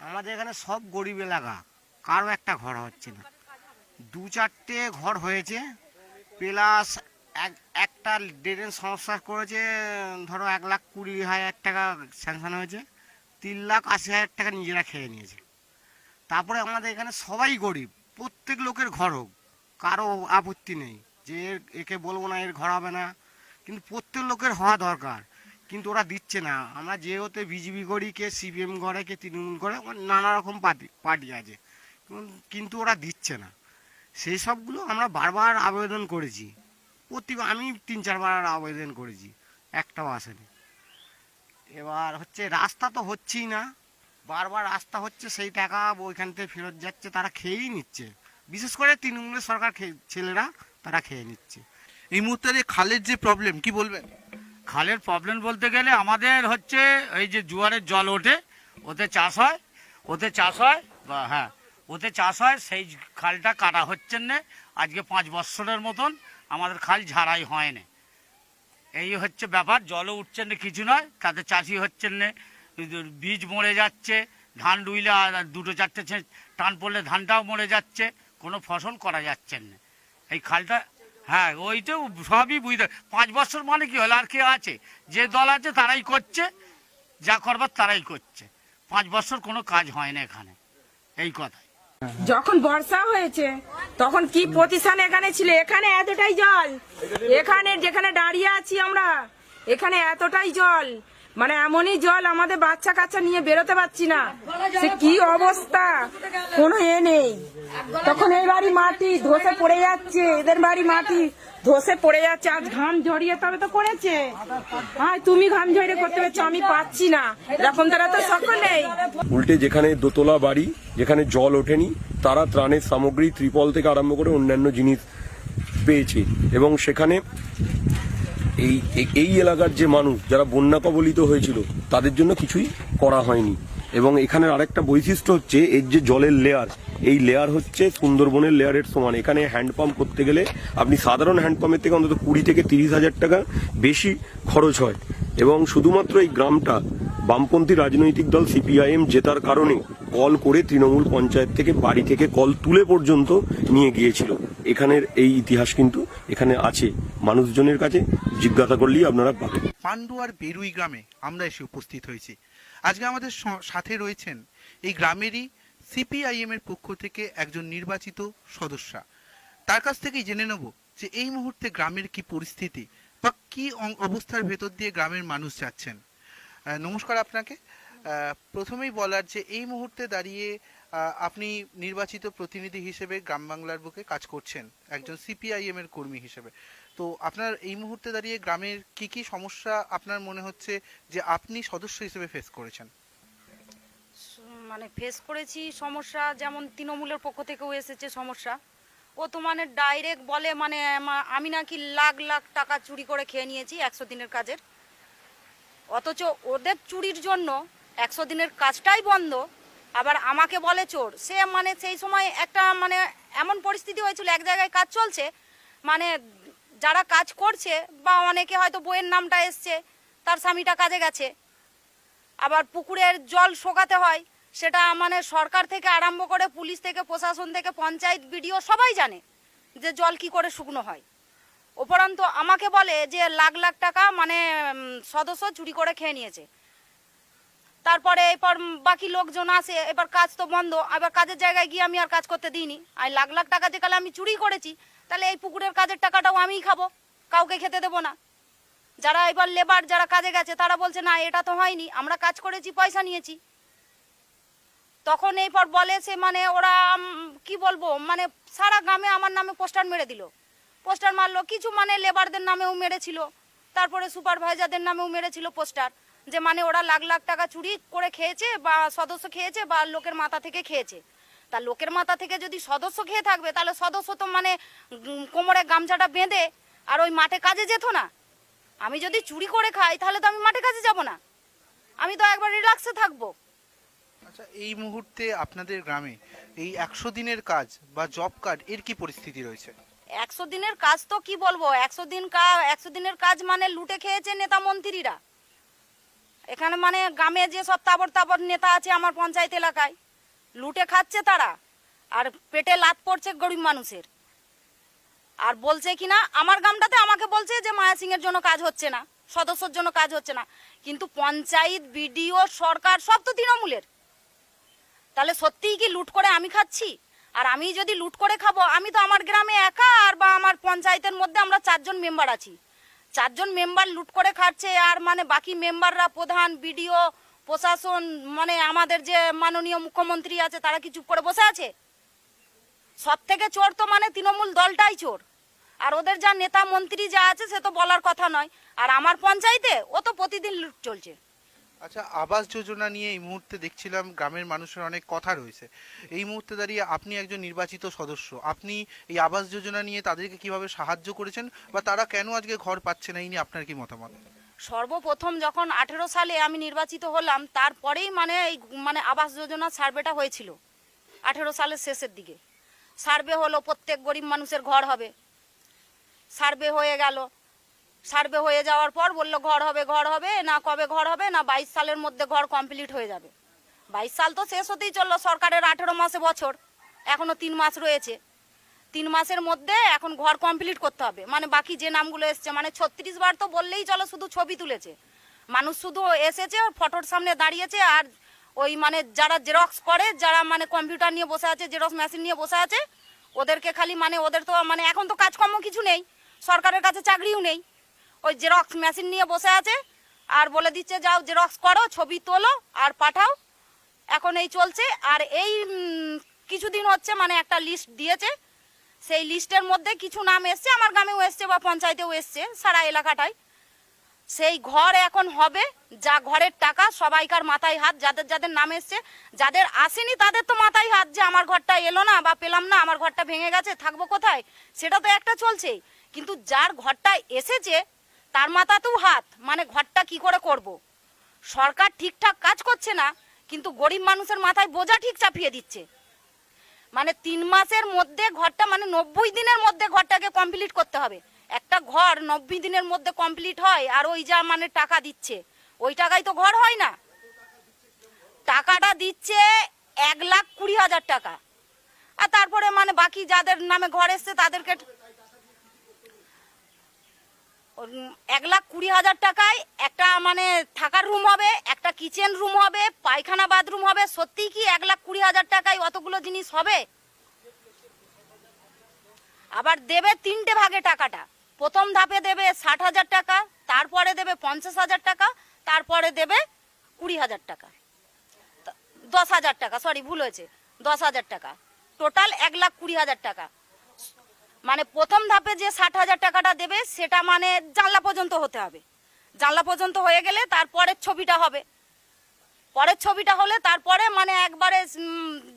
আমাদের এখানে সব গরিব এলাকা, কারো একটা ঘর হচ্ছে না। 2-4টে ঘর হয়েছে, প্লাস একটা ড্রেনের সমস্যা করেছে, ধরো 1,20,000 টাকা স্যাংশন হয়েছে, 3,80,000 টাকা নিজেরা খেয়ে নিয়েছে। তারপরে আমাদের এখানে সবাই গরিব, প্রত্যেক লোকের ঘর হোক, কারো আপত্তি নেই যে একে বলবো না এর ঘর হবে না, কিন্তু প্রত্যেক লোকের হওয়া দরকার, কিন্তু ওরা দিচ্ছে না। আমরা যেহেতু বিজেপি করি, কে সিপিএম করে, কে তৃণমূল করে, নানা রকম পার্টি আছে, কিন্তু ওরা দিচ্ছে না। সেই সবগুলো আমরা বারবার আবেদন করেছি, আমি 3-4 বার আবেদন করেছি, একটাও আসেনি। এবার হচ্ছে রাস্তা তো হচ্ছেই না, বারবার রাস্তা হচ্ছে, সেই টাকা ওইখান থেকে ফেরত যাচ্ছে, তারা খেয়েই নিচ্ছে, বিশেষ করে তৃণমূলের সরকার ছেলেরা তারা খেয়ে নিচ্ছে। এই মুহূর্তে খালের যে প্রবলেম, কি বলবেন? খালের প্রবলেম বলতে গেলে আমাদের হচ্ছে এই যে জোয়ারের জল ওঠে, ওতে চাষ হয় বা হ্যাঁ ওতে চাষ হয়, সেই খালটা কাটা হচ্ছে না। আজকে 5 বছরের মতন আমাদের খাল ঝাড়াই হয় না, এই হচ্ছে ব্যাপার। জলও উঠছে না, কিছু নয়, তাতে চাষি হচ্ছে না, বীজ মরে যাচ্ছে, ধান রুইলে 2-4টে টান পড়লে ধানটাও মরে যাচ্ছে, কোনো ফসল করা যাচ্ছে না। এই খালটা হ্যাঁ ওইটাও সবই বুঝতে, 5 বছর মানে কি হলো, আর কে আছে? যে দল আছে তারাই করছে, যা করবার তারাই করছে। 5 বছর কোনো কাজ হয় না এখানে, এই কথাই। যখন বর্ষা হয়েছে তখন কি প্রতিষ্ঠান এখানে ছিল, এখানে এতটাই জল, এখানে যেখানে দাঁড়িয়ে আছি আমরা, এখানে এতটাই জল, মানে এমনই জল, আমাদের বাচ্চা কাচ্চা নিয়ে বেরোতে পারছি না, সে কি অবস্থা, কোনো নেই। তখন এই বাড়ি মাটি ধসে পড়ে যাচ্ছে, এদের বাড়ি মাটি ধসে পড়ে যাচ্ছে। আজ ঘাম ঝরিয়ে তবে তো করেছে, হ্যাঁ তুমি ঘাম ঝরিয়ে করতে পেরেছো, আমি পাচ্ছি না, এরকম তারা তো সকলেই। উল্টে যেখানে দোতলা বাড়ি, যেখানে জল ওঠেনি, তারা ত্রাণের সামগ্রী ত্রিপল থেকে আরম্ভ করে অন্যান্য জিনিস পেয়েছে। এবং সেখানে এই এলাকার যে মানুষ যারা বন্যা কবলিত হয়েছিল তাদের জন্য কিছুই করা হয়নি। এবং এখানের আরেকটা বৈশিষ্ট্য হচ্ছে এর যে জলের লেয়ার, এই লেয়ার হচ্ছে সুন্দরবনের লেয়ারের সমান। এখানে হ্যান্ডপাম্প করতে গেলে আপনি সাধারণ হ্যান্ডপাম্পের থেকে অন্তত 20 থেকে 30 হাজার টাকা বেশি খরচ হয়। এবং শুধুমাত্র এই গ্রামটা বামপন্থী রাজনৈতিক দল সিপিআইএম জেতার কারণে কল করে তৃণমূল পঞ্চায়েত থেকে বাড়ি থেকে কল তুলে পর্যন্ত নিয়ে গিয়েছিল। এখানের এই ইতিহাস কিন্তু এখানে আছে, মানুষজনের কাছে জিজ্ঞাসা করলেই আপনারা পাবেন। পান্ডুয়ার বেরুই গ্রামে আমরা এসে উপস্থিত হয়েছি। আজকে আমাদের সাথে রয়েছেন এই গ্রামেরই সিপিআইএম এর পক্ষ থেকে একজন নির্বাচিত সদস্যা। তার কাছ থেকেই জেনে নেব যে এই মুহূর্তে গ্রামের কি পরিস্থিতি বা কি অবস্থার ভেতর দিয়ে গ্রামের মানুষ যাচ্ছেন। নমস্কার আপনাকে। প্রথমেই বলার যে এই মুহূর্তে দাঁড়িয়ে আপনি নির্বাচিত প্রতিনিধি হিসেবে গ্রাম বাংলার বুকে কাজ করছেন, একজন সিপিআইএম এর কর্মী হিসেবে। তো আপনার এই মুহূর্তে দাঁড়িয়ে গ্রামের কি কি সমস্যা আপনার মনে হচ্ছে যে আপনি সদস্য হিসেবে ফেস করেছেন? মানে ফেস করেছি সমস্যা, যেমন তৃণমূলের পক্ষ থেকেও এসেছে সমস্যা। ও তো মানে ডাইরেক্ট বলে মানে আমি নাকি লাখ লাখ টাকা চুরি করে খেয়ে নিয়েছি 100 দিনের কাজের, অথচ ওদের চুরির জন্য 100 দিনের কাজটাই বন্ধ, আবার আমাকে বলে চোর। সে মানে সেই সময় একটা মানে এমন পরিস্থিতি হয়েছিল, এক জায়গায় কাজ চলছে, মানে যারা কাজ করছে বা অনেকে হয়তো বইয়ের নামটা এসছে, তার স্বামীটা কাজে গেছে, আবার পুকুরের জল শোকাতে হয়, সেটা মানে সরকার থেকে আরম্ভ করে পুলিশ থেকে প্রশাসন থেকে পঞ্চায়েত বিডিও সবাই জানে যে জল কি করে শুকনো হয়। উপরন্তু আমাকে বলে যে লাখ লাখ টাকা মানে সদস্য চুরি করে খেয়ে নিয়েছে। তারপরে এরপর বাকি লোকজন আসে, এবার কাজ তো বন্ধ, এবার কাজের জায়গায় গিয়ে আমি আর কাজ করতে দিইনি। আর লাখ লাখ টাকা যে কালে আমি চুরি করেছি, তাহলে এই পুকুরের কাজের টাকাটাও আমিই খাবো, কাউকে খেতে দেবো না। যারা এবার লেবার যারা কাজে গেছে তারা বলছে না এটা তো হয়নি, আমরা কাজ করেছি পয়সা নিয়েছি। তখন এরপর বলে সে মানে ওরা কি বলবো মানে সারা গ্রামে আমার নামে পোস্টার মেরে দিল, পোস্টার মারলো, কিছু মানে লেবারদের নামেও মেরেছিল, তারপরে সুপারভাইজারদের নামেও মেরেছিল পোস্টার, যে মানে ওরা লাখ লাখ টাকা চুরি করে খেয়েছে বা সদস্য খেয়েছে বা লোকের মাথা থেকে খেয়েছে। তা লোকের মাথা থেকে যদি সদস্য খেয়ে থাকবে, তাহলে সদস্য তো মানে কোমরে গামছাটা বেঁধে আর ওই মাঠে কাজে যেত না। আমি যদি চুরি করে খাই তাহলে তো আমি মাঠে কাজে যাব না, আমি তো একবার রিল্যাক্সে থাকবো। আচ্ছা, এই মুহূর্তে আপনাদের গ্রামে এই 100 দিনের কাজ বা জব কার্ড এর কি পরিস্থিতি রয়েছে? 100 দিনের কাজ তো কি বলবো, 100 দিনের কাজ মানে লুটে খেয়েছে নেতা মন্ত্রীরা। এখানে মানে গ্রামে যে সব তাবর তাবর নেতা আছে আমার পঞ্চায়েত এলাকায়, লুটে খাচ্ছে তারা, আর পেটে লাত পড়ছে গরিব মানুষের। আর বলছে কিনা আমার গ্রামটাতে আমাকে বলছে যে মায়া সিং এর জন্য কাজ হচ্ছে না, সদস্যর জন্য কাজ হচ্ছে না, কিন্তু পঞ্চায়েত বিডিও সরকার সব তো তৃণমূলের। তাহলে সত্যিই কি লুট করে আমি খাচ্ছি? আর আমি যদি লুট করে খাবো, আমি তো আমার গ্রামে একা আর বা আমার পঞ্চায়েতের মধ্যে আমরা 4 জন মেম্বার আছি, 4 জন মেম্বার লুট করে খাচ্ছে, আর মানে বাকি মেম্বাররা প্রধান বিডিও প্রশাসন মানে আমাদের যে মাননীয় মুখ্যমন্ত্রী আছে তারা কি চুপ করে বসে আছে? সব থেকে চোর তো মানে তৃণমূল দলটাই চোর, আর ওদের যা নেতা মন্ত্রী যা আছে সে তো বলার কথা নয়। আর আমার পঞ্চায়েতে ও তো প্রতিদিন লুট চলছে। আচ্ছা, আবাস যোজনা নিয়ে এই মুহূর্তে দেখছিলাম গ্রামের মানুষের অনেক কথা রয়েছে। এই মুহূর্তে দাঁড়িয়ে আপনি একজন নির্বাচিত সদস্য, আপনি এই আবাস যোজনা নিয়ে তাদেরকে কিভাবে সাহায্য করেছেন বা তারা কেন আজকে ঘর পাচ্ছে না, এই নিয়ে আপনার কি মতামত? সর্বপ্রথম যখন 18 সালে আমি নির্বাচিত হলাম, তারপরেই মানে এই মানে আবাস যোজনা সার্ভেটা হয়েছিল 18 সালের শেষের দিকে। সার্ভে হলো প্রত্যেক গরিব মানুষের ঘর হবে, সার্ভে হয়ে গেল, সার্ভে হয়ে যাওয়ার পর বললো ঘর হবে না, কবে ঘর হবে না, 22 সালের মধ্যে ঘর কমপ্লিট হয়ে যাবে। 22 সাল তো শেষ হতেই চললো, সরকারের 18 মাসে বছর, এখনো 3 মাস রয়েছে। 3 মাসের মধ্যে এখন ঘর কমপ্লিট করতে হবে। মানে বাকি যে নামগুলো এসছে মানে 36 বার তো বললেই চলো, শুধু ছবি তুলেছে মানুষ, শুধু এসেছে ফটোর সামনে দাঁড়িয়েছে, আর ওই মানে যারা জেরক্স করে, যারা মানে কম্পিউটার নিয়ে বসে আছে, জেরক্স মেশিন নিয়ে বসে আছে, ওদেরকে খালি মানে ওদের তো মানে এখন তো কাজকর্ম কিছু নেই, সরকারের কাছে চাকরিও নেই, ওই জেরক্স মেশিন নিয়ে বসে আছে আর বলে দিচ্ছে যাও জেরক্স করো, ছবি তোলো আর পাঠাও। এখন এই চলছে। আর এই কিছুদিন হচ্ছে মানে একটা লিস্ট দিয়েছে, সেই লিস্টের মধ্যে কিছু নাম এসছে, আমার গ্রামেও এসছে বা পঞ্চায়েতেও এসছে, সারা এলাকাটাই। সেই ঘর এখন হবে, যা ঘরের টাকা সবাইকার মাথায় হাত, যাদের যাদের নাম এসছে। যাদের আসেনি তাদের তো মাথায় হাত, যে আমার ঘরটা এলো না বা পেলাম না, আমার ঘরটা ভেঙে গেছে, থাকবো কোথায়, সেটা তো একটা চলছেই। কিন্তু যার ঘরটা এসেছে তার মাথাতেও হাত, মানে ঘরটা কি করে করব। সরকার ঠিকঠাক কাজ করছে না, কিন্তু গরিব মানুষের মাথায় বোঝা ঠিক চাপিয়ে দিচ্ছে। মানে 3 মাসের মধ্যে ঘরটা, মানে 90 দিনের মধ্যে ঘরটাকে কমপ্লিট করতে হবে। একটা ঘর 90 দিনের মধ্যে কমপ্লিট হয়, আর ওই যা মানে টাকা দিচ্ছে, ওই টাকায় তো ঘর হয় না। টাকাটা দিচ্ছে 1,20,000 টাকা, আর তারপরে মানে বাকি যাদের নামে ঘর এসছে তাদেরকে 1,20,000 টাকায় একটা মানে থাকার রুম হবে, একটা কিচেন রুম হবে, পায়খানা বাথরুম হবে। সত্যি কি 1,20,000 টাকায় অতগুলো জিনিস হবে? আবার দেবে 3টে ভাগে টাকাটা। প্রথম ধাপে দেবে 60,000 টাকা, তারপরে দেবে 50,000 টাকা, তারপরে দেবে 20,000 টাকা, 10,000 টাকা, সরি ভুল হয়েছে, 10,000 টাকা, টোটাল 1,20,000 টাকা। মানে প্রথম ধাপে যে 60,000 টাকাটা দেবে সেটা মানে জানলা পর্যন্ত হতে হবে। জানলা পর্যন্ত হয়ে গেলে তারপরের ছবিটা হবে। পরের ছবিটা হলে তারপরে মানে একবারে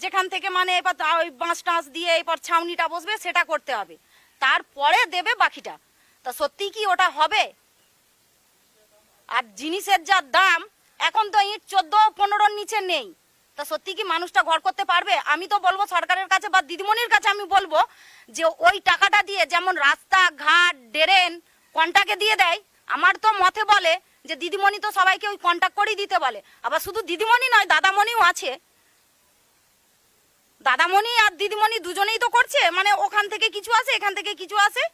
যেখান থেকে মানে এবার ওই বাঁশ টাঁশ দিয়ে এরপর ছাউনিটা বসবে, সেটা করতে হবে। তারপরে দেবে বাকিটা। তা সত্যি কি ওটা হবে? আর জিনিসের যা দাম, এখন তো ইট 14-15 নিচে নেই। তা সত্যি কি মানুষটা ঘর করতে পারবে? আমি তো বলবো সরকারের কাছে বা দিদিমণির কাছে আমি বলবো যে ওই টাকাটা দিয়ে যেমন রাস্তা ঘাট ড্রেন কন্টাকে দিয়ে দেয়। আমার তো মতে বলে যে দিদিমণি তো সবাইকে ওই কন্টাক্ট করেই দিতে বলে। আবার শুধু দিদিমণি নয়, দাদামণিও আছে। দাদামণি আর দিদিমণি দুজনেই তো করছে, মানে ওখান থেকে কিছু আসে, এখান থেকে কিছু আসে,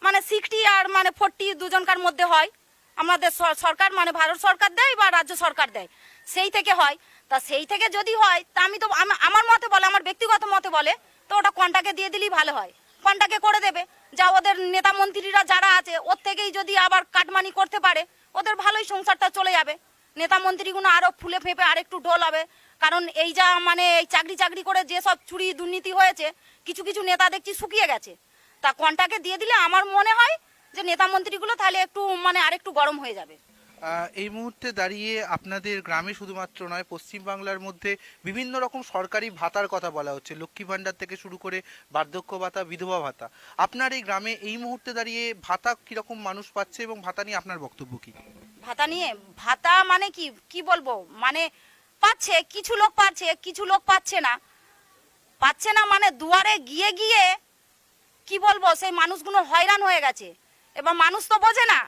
মানে 60 আর মানে 40 দুজনকার মধ্যে হয়। আমাদের সরকার মানে ভারত সরকার দেয় বা রাজ্য সরকার দেয়, সেই থেকে হয়। তা সেই থেকে যদি হয় তা আমি তো আমার মতে বলে, আমার ব্যক্তিগত মতে বলে, তো ওটা কন্টাকে দিয়ে দিলেই ভালো হয়। কন্টাকে করে দেবে, যা ওদের নেতা মন্ত্রীরা যারা আছে ওর থেকেই যদি আবার কাটমানি করতে পারে, ওদের ভালোই সংসারটা চলে যাবে। নেতা মন্ত্রীগুলো আরো ফুলে ফেপে আরেকটু ঢোল হবে। কারণ এই যা মানে এই চাকরি করে যেসব চুরি দুর্নীতি হয়েছে, কিছু কিছু নেতা দেখছি শুকিয়ে গেছে। তা কন্টাকে দিয়ে দিলে আমার মনে হয় যে নেতা মন্ত্রীগুলো তাহলে একটু মানে আরেকটু গরম হয়ে যাবে। এই মুহূর্তে দাঁড়িয়ে আপনাদের গ্রামে শুধুমাত্র নয়, পশ্চিমবাংলার মধ্যে বিভিন্ন রকম সরকারি ভাতার কথা বলা হচ্ছে, লক্ষ্মী ভাণ্ডার থেকে শুরু করে বার্ধক্য ভাতা, বিধবা ভাতা। আপনার এই গ্রামে এই মুহূর্তে দাঁড়িয়ে ভাতা কিরকম মানুষ পাচ্ছে এবং ভাতা নিয়ে আপনার বক্তব্য কি? ভাতা নিয়ে, ভাতা মানে কি বলবো, মানে পাচ্ছে, কিছু লোক পাচ্ছে, কিছু লোক পাচ্ছে না। মানে দুয়ারে গিয়ে গিয়ে কি বলবো, সেই মানুষগুলো হয়রান হয়ে গেছে। এবার মানুষ তো বোঝে না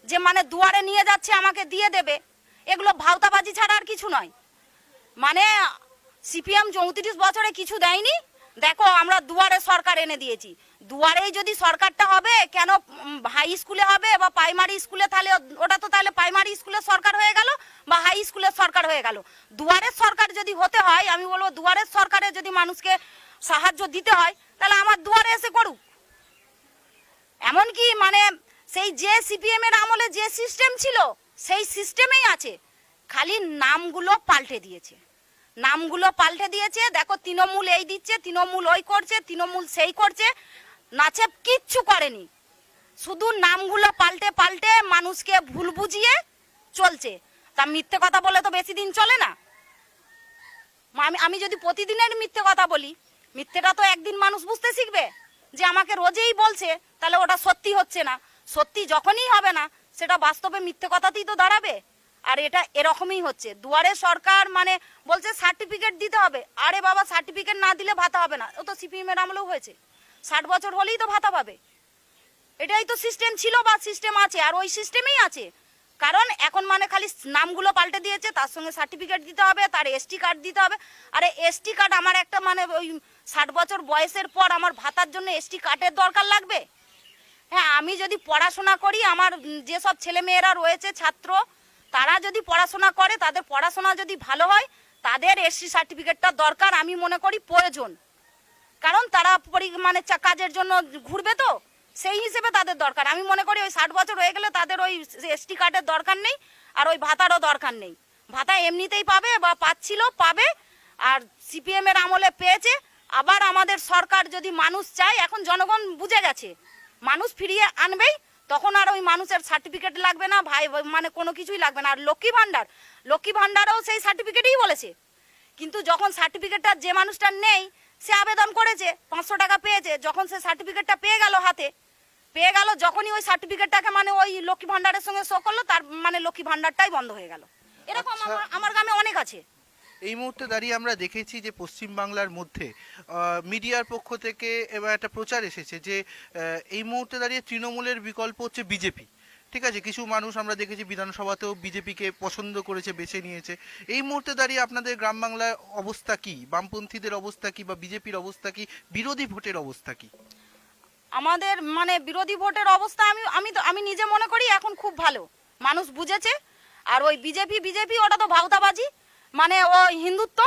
যে মানে দুয়ারে নিয়ে যাচ্ছে আমাকে দিয়ে দেবে, এগুলো ভাওতাবাজি ছাড়া আর কিছু নয়। মানে সিপিএম 34 বছরে কিছু দেয়নি, দেখো আমরা দুয়ারে সরকার এনে দিয়েছি। দুয়ারেই যদি সরকারটা হবে, কেন হাই স্কুলে হবে বা প্রাইমারি স্কুলে? তাহলে ওটা তো তাহলে প্রাইমারি স্কুলের সরকার হয়ে গেল বা হাই স্কুলের সরকার হয়ে গেল। দুয়ারের সরকার যদি হতে হয়, আমি বলবো দুয়ারের সরকারে যদি মানুষকে সাহায্য দিতে হয়, তাহলে আমার দুয়ারে এসে করুক। এমনকি মানে সেই যে সিপিএম এর আমলে যে সিস্টেম ছিল সেই সিস্টেমেই আছে, খালি নামগুলো পাল্টে দিয়েছে। দেখো তৃণমূল এই দিচ্ছে, তৃণমূল ওই করছে, তৃণমূল সেই করছে, নাচে কিচ্ছু করেনি। শুধু নামগুলো পাল্টে পাল্টে মানুষকে ভুল বুঝিয়ে চলছে। তা মিথ্যে কথা বলে তো বেশি দিন চলে না। আমি যদি প্রতিদিনের মিথ্যে কথা বলি, মিথ্যেটা তো একদিন মানুষ বুঝতে শিখবে যে আমাকে রোজেই বলছে, তাহলে ওটা সত্যি হচ্ছে না। সত্যি যখনই হবে না, সেটা বাস্তবে মিথ্যে কথাতেই তো দাঁড়াবে। আর এটা এরকমই হচ্ছে। দুয়ারে সরকার মানে বলছে সার্টিফিকেট দিতে হবে। আরে বাবা, সার্টিফিকেট না দিলে ভাতা হবে না। ও তো সিপিএম এর আমলেও হয়েছে, 60 বছর হলেই তো ভাতা পাবে। এটাই তো সিস্টেম ছিল বা সিস্টেম আছে, আর ওই সিস্টেমেই আছে। কারণ এখন মানে খালি নামগুলো পাল্টে দিয়েছে, তার সঙ্গে সার্টিফিকেট দিতে হবে, তার এসটি কার্ড দিতে হবে। আরে এসটি কার্ড আমার একটা মানে ওই 60 বছর বয়সের পর আমার ভাতার জন্য এসটি কার্ডের দরকার লাগবে? হ্যাঁ, আমি যদি পড়াশোনা করি, আমার যেসব ছেলে মেয়েরা রয়েছে ছাত্র, তারা যদি পড়াশোনা করে, তাদের পড়াশোনা যদি ভালো হয়, তাদের এসটি সার্টিফিকেটটা দরকার আমি মনে করি প্রয়োজন। কারণ তারা মানে কাজের জন্য ঘুরবে, তো সেই হিসেবে তাদের দরকার। আমি মনে করি ওই 60 বছর হয়ে গেলে তাদের ওই এসটি কার্ডের দরকার নেই, আর ওই ভাতারও দরকার নেই। ভাতা এমনিতেই পাবে বা পাচ্ছিল পাবে, আর সিপিএম এর আমলে পেয়েছে। আবার আমাদের সরকার যদি মানুষ চায়, এখন জনগণ বুঝে গেছে মানুষ ফিরিয়ে আনবেই, তখন আর ওই মানুষের সার্টিফিকেট লাগবে না, ভাই মানে কোনো কিছুই লাগবে না। আর লক্ষ্মী ভান্ডারও সেই সার্টিফিকেটই বলেছে, কিন্তু যখন সার্টিফিকেটটা যে মানুষটার নেই সে আবেদন করেছে, 500 টাকা পেয়েছে, যখন সে সার্টিফিকেটটা পেয়ে গেল হাতে, পেয়ে গেল, যখনই ওই সার্টিফিকেটটাকে মানে ওই লক্ষ্মী ভান্ডারের সঙ্গে শো করলো, তার মানে লক্ষ্মী ভান্ডারটাই বন্ধ হয়ে গেল। এরকম আমার গ্রামে অনেক আছে। এই মুহূর্তে দাঁড়িয়ে আমরা দেখেছি যে পশ্চিমবাংলার মধ্যে মিডিয়ার পক্ষ থেকে এবার একটা প্রচার এসেছে যে এই মুহূর্তে দাঁড়িয়ে তৃণমূলের বিকল্প হচ্ছে বিজেপি। ঠিক আছে, কিছু মানুষ আমরা দেখেছি বিধানসভাতেও বিজেপিকে পছন্দ করেছে, বেছে নিয়েছে। এই মুহূর্তে দাঁড়িয়ে আপনাদের গ্রাম বাংলার অবস্থা কি, বামপন্থীদের অবস্থা কি, বা বিজেপির অবস্থা কি, বিরোধী ভোটের অবস্থা কি? আমাদের মানে বিরোধী ভোটের অবস্থা আমি নিজে মনে করি এখন খুব ভালো, মানুষ বুঝেছে। আর ওই বিজেপি ওটা তো ভাওতাবাজি, মানে ও হিন্দুত্ব,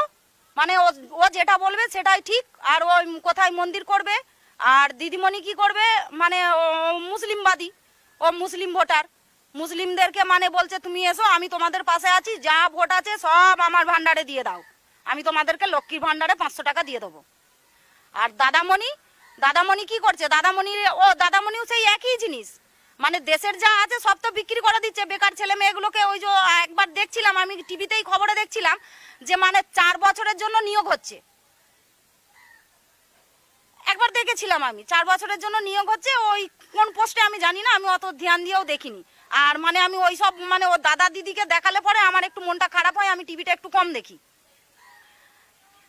মানে ও যেটা বলবে সেটাই ঠিক। আর ও কোথায় মন্দির করবে, আর দিদিমণি কি করবে, মানে ও মুসলিমবাদী, ও মুসলিম ভোটার, মুসলিমদেরকে মানে বলছে তুমি এসো, আমি তোমাদের পাশে আছি, যা ভোট আছে সব আমার ভান্ডারে দিয়ে দাও, আমি তোমাদেরকে লক্ষ্মীর ভান্ডারে 500 টাকা দিয়ে দেবো। আর দাদামণি কি করছে, দাদামণিও সেই একই জিনিস, মানে দেশের যা আছে সব তো বিক্রি করে দিচ্ছে বেকার ছেলে মেয়েগুলোকে। ওই যে একবার দেখছিলাম আমি টিভিতেই খবরে দেখছিলাম যে মানে 4 বছরের জন্য নিয়োগ হচ্ছে, একবার দেখেছিলাম আমি 4 বছরের জন্য নিয়োগ হচ্ছে। ওই কোন পোস্টে আমি জানি না, আমি অত ধ্যান দিয়েও দেখিনি। আর মানে আমি ওই সব মানে ও দাদা দিদিকে দেখালে পরে আমার একটু মনটা খারাপ হয়, আমি টিভিটা একটু কম দেখি।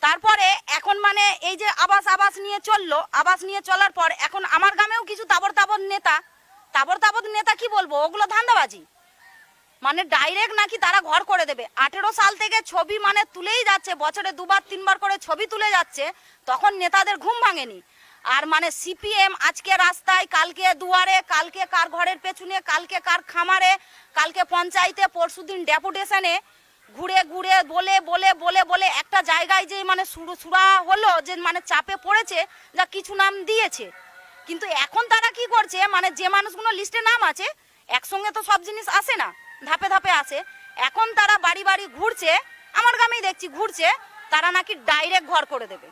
তারপরে এখন মানে এই যে আবাস নিয়ে চললো, আবাস নিয়ে চলার পর এখন আমার গ্রামেও কিছু তাবর নেতা কি বলবো, ওগুলো ধান্দাবাজি, মানে ডাইরেক্ট নাকি তারা ঘর করে দেবে। 18 সাল থেকে ছবি মানে তুলেই যাচ্ছে, বছরে 2বার 3বার করে ছবি তুলে যাচ্ছে, তখন নেতাদের ঘুম ভাঙেনি। আর মানে সিপিএম আজকে রাস্তায়, কালকে দুয়ারে, কালকে কার ঘরের পেছনে, কালকে কার খামারে, কালকে পঞ্চায়েতে, পরশুদিন ডেপুটেশনে ঘুরে ঘুরে বলে একটা জায়গায় যে মানে সুরা হলো, যে মানে চাপে পড়েছে, যা কিছু নাম দিয়েছে। কিন্তু এখন তারা কি করছে, মানে যে মানুষগুলো লিস্টে নাম আছে, একসঙ্গে তো সব জিনিস আসে না, ধাপে ধাপে আসে। এখন তারা বাড়ি বাড়ি ঘুরছে, আমার গ্রামেই দেখছি ঘুরছে, তারা নাকি ডাইরেক্ট ঘর করে দেবে।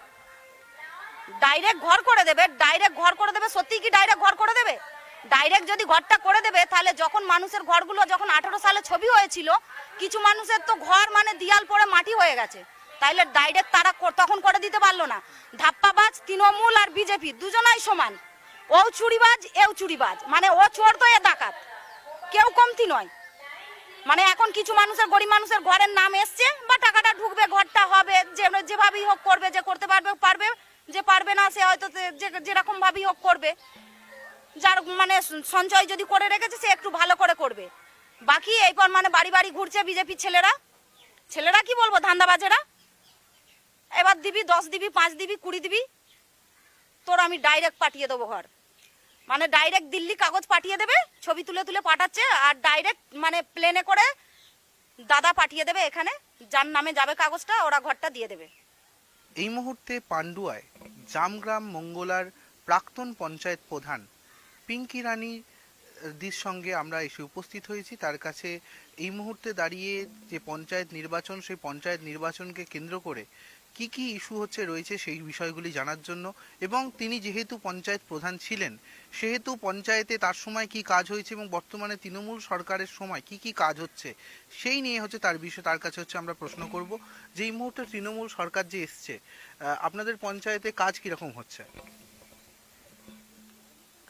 সত্যি কি ডাইরেক্ট ঘর করে দেবে? ডাইরেক্ট যদি ঘরটা করে দেবে, তাহলে যখন মানুষের ঘরগুলো যখন 18 সালে ছবি হয়েছিল, কিছু মানুষের তো ঘর মানে দিয়াল পড়ে মাটি হয়ে গেছে, তাইলে ডাইরেক্ট তারা তখন করে দিতে পারলো না। ধাপ্পাবাজ তৃণমূল আর বিজেপি দুজনাই সমান, ও চুরিবাজ এও চুরিবাজ, মানে ও চোর তো এ ডাকাত, কেউ কমতি নয়। মানে এখন কিছু মানুষের, গরিব মানুষের ঘরের নাম এসছে বা টাকাটা ঢুকবে, ঘরটা হবে, যেভাবেই হোক করবে, যে করতে পারবে, যে পারবে না সে হয়তো যেরকম ভাবেই হোক করবে, যার মানে সঞ্চয় যদি করে রেখেছে সে একটু ভালো করে করবে। বাকি এইপর মানে বাড়ি বাড়ি ঘুরছে বিজেপির ছেলেরা কি বলবো, ধান্দাবাজেরা। এবার দিবি 10 দিবি, 5 দিবি, 20 দিবি, তোর আমি ডাইরেক্ট পাঠিয়ে দেবো ঘর, মানে ডাইরেক্ট দিল্লি কাগজ পাঠিয়ে দেবে, ছবি তুলে পাঠাচ্ছে, আর ডাইরেক্ট মানে প্লেনে করে দাদা পাঠিয়ে দেবে এখানে, যার নামে যাবে কাগজটা, ওরা ঘরটা দিয়ে দেবে। এই মুহূর্তে পান্ডুয়ায় জামগ্রাম মঙ্গলার প্রাক্তন পঞ্চায়েত প্রধান পিঙ্কি রানী দির সঙ্গে আমরা এসে উপস্থিত হয়েছি। তার কাছে এই মুহূর্তে দাঁড়িয়ে যে পঞ্চায়েত নির্বাচন, সেই পঞ্চায়েত নির্বাচনকে কেন্দ্র করে কি কি ইস্যু রয়েছে সেই বিষয়গুলি জানার জন্য, এবং তিনি যেহেতু পঞ্চায়েত প্রধান ছিলেন সেহেতু পঞ্চায়েতে তার সময় কি কাজ হয়েছে এবং বর্তমানে তৃণমূল সরকারের সময় কি কি কাজ হচ্ছে সেই নিয়ে তার কাছে আমরা প্রশ্ন করব যে এই মুহূর্তে তৃণমূল সরকার যে এসছে, আপনাদের পঞ্চায়েতে কাজ কিরকম হচ্ছে?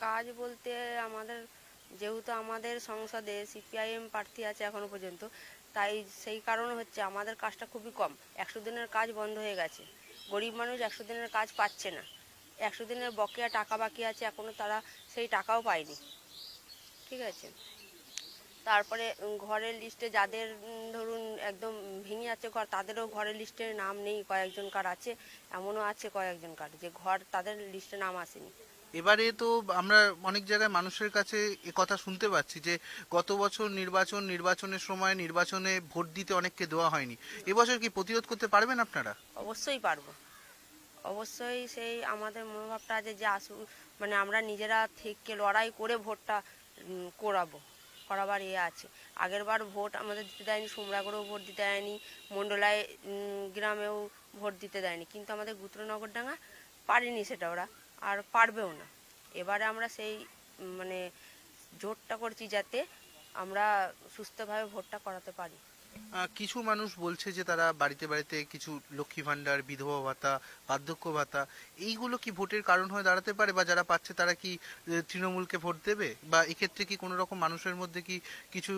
কাজ বলতে আমাদের যেহেতু আমাদের সংসদে সিপিআইএম প্রার্থী আছে এখনো পর্যন্ত, তাই সেই কারণে হচ্ছে আমাদের কাজটা খুবই কম। 100 দিনের কাজ বন্ধ হয়ে গেছে, গরিব মানুষ 100 দিনের কাজ পাচ্ছে না, 100 দিনের বকেয়া টাকা বাকি আছে, এখনো তারা সেই টাকাও পায়নি। ঠিক আছে, তারপরে ঘরের লিস্টে যাদের ধরুন একদম ভেঙে যাচ্ছে ঘর, তাদেরও ঘরের লিস্টে নাম নেই, কয়েকজন কার আছে, এমনও আছে কয়েকজন কার যে ঘর তাদের লিস্টে নাম আসেনি। এবারে তো আমরা অনেক জায়গায় মানুষের কাছে কথা শুনতে পাচ্ছি যে গত বছর নির্বাচনের সময় নির্বাচনে ভোট দিতে অনেককে দেওয়া হয়নি, এবছর কি প্রতিরোধ করতে পারবেন আপনারা? অবশ্যই পারবো, অবশ্যই। সেই আমাদের মনোভাবটা আছে যে মানে আমরা নিজেরা থেকে লড়াই করে ভোটটা করাবার আছে। আগেরবার ভোট আমাদের দিতে দেয়নি, সুমরাগড়েও ভোট দিতে দেয়নি, মণ্ডলায় গ্রামেও ভোট দিতে দেয়নি, কিন্তু আমাদের গুত্রনগরডাঙ্গা পারেনি সেটা, ওরা আর পারবেও না। এবারে আমরা সেই মানে জোরটা করছি যাতে আমরা সুস্থভাবে ভোটটা করাতে পারি। কিছু মানুষ বলছে যে তারা বাড়িতে বাড়িতে কিছু লক্ষ্মী ভাণ্ডার, বিধবা ভাতা, বার্ধক্য ভাতা এইগুলো কি ভোটের কারণ হয়ে দাঁড়াতে পারে, বা যারা পাচ্ছে তারা কি তৃণমূলকে ভোট দেবে, বা এক্ষেত্রে কি কোনো রকম মানুষের মধ্যে কি কিছু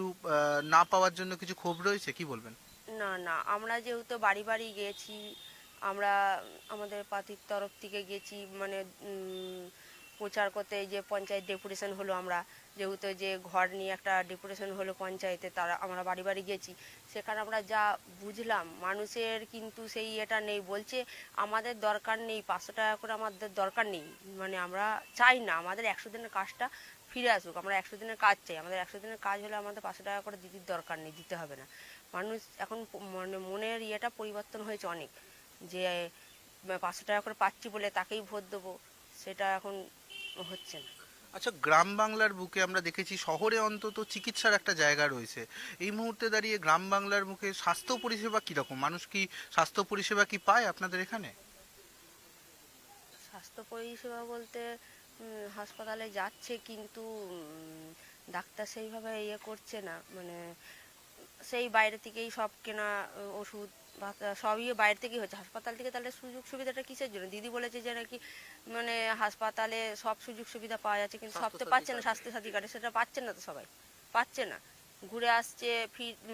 না পাওয়ার জন্য কিছু ক্ষোভ রয়েছে, কি বলবেন? না না, আমরা যেহেতু বাড়ি বাড়ি গেছি, আমরা আমাদের পার্টির তরফ থেকে গেছি মানে প্রচার করতে, যে পঞ্চায়েত ডেপুটেশন হলো, আমরা যেহেতু যে ঘর নিয়ে একটা ডেপুটেশন হলো পঞ্চায়েতে, তারা আমরা বাড়ি বাড়ি গেছি, সেখানে আমরা যা বুঝলাম মানুষের কিন্তু সেই এটা নেই, বলছে আমাদের দরকার নেই 500 টাকা করে, আমাদের দরকার নেই, মানে আমরা চাই না আমাদের 100 দিনের কাজটা ফিরে আসুক, আমরা 100 দিনের কাজ চাই, আমাদের 100 দিনের কাজ হলে আমাদের 500 টাকা করে দিদির দরকার নেই, দিতে হবে না। মানুষ এখন মানে মনের ইয়েটা পরিবর্তন হয়েছে অনেক, যে 500 টাকা করে পাচ্ছি বলে তাকেই ভোট দেবো, সেটা এখন হচ্ছে না। আচ্ছা, গ্রাম বাংলার বুকে আমরা দেখেছি শহরে অন্তত চিকিৎসার একটা জায়গা রয়েছে, এই মুহূর্তে দাঁড়িয়ে গ্রাম বাংলার মুখে স্বাস্থ্য পরিষেবা কিরকম, মানুষ কি স্বাস্থ্য পরিষেবা কি পায় আপনাদের এখানে? স্বাস্থ্য পরিষেবা বলতে হাসপাতালে যাচ্ছে, কিন্তু ডাক্তার সেইভাবে ইয়ে করছে না, মানে সেই বাইরে থেকেই সব কেনা, ওষুধ সবই বাইরে থেকেই হচ্ছে, হাসপাতাল থেকে তাহলে সুযোগ সুবিধাটা কিসের জন্য? দিদি বলেছে যে নাকি মানে হাসপাতালে সব সুযোগ সুবিধা পাওয়া যাচ্ছে, কিন্তু সব তো পাচ্ছে না, স্বাস্থ্য সাথী কার্ডে সেটা পাচ্ছে না, তো সবাই পাচ্ছে না, ঘুরে আসছে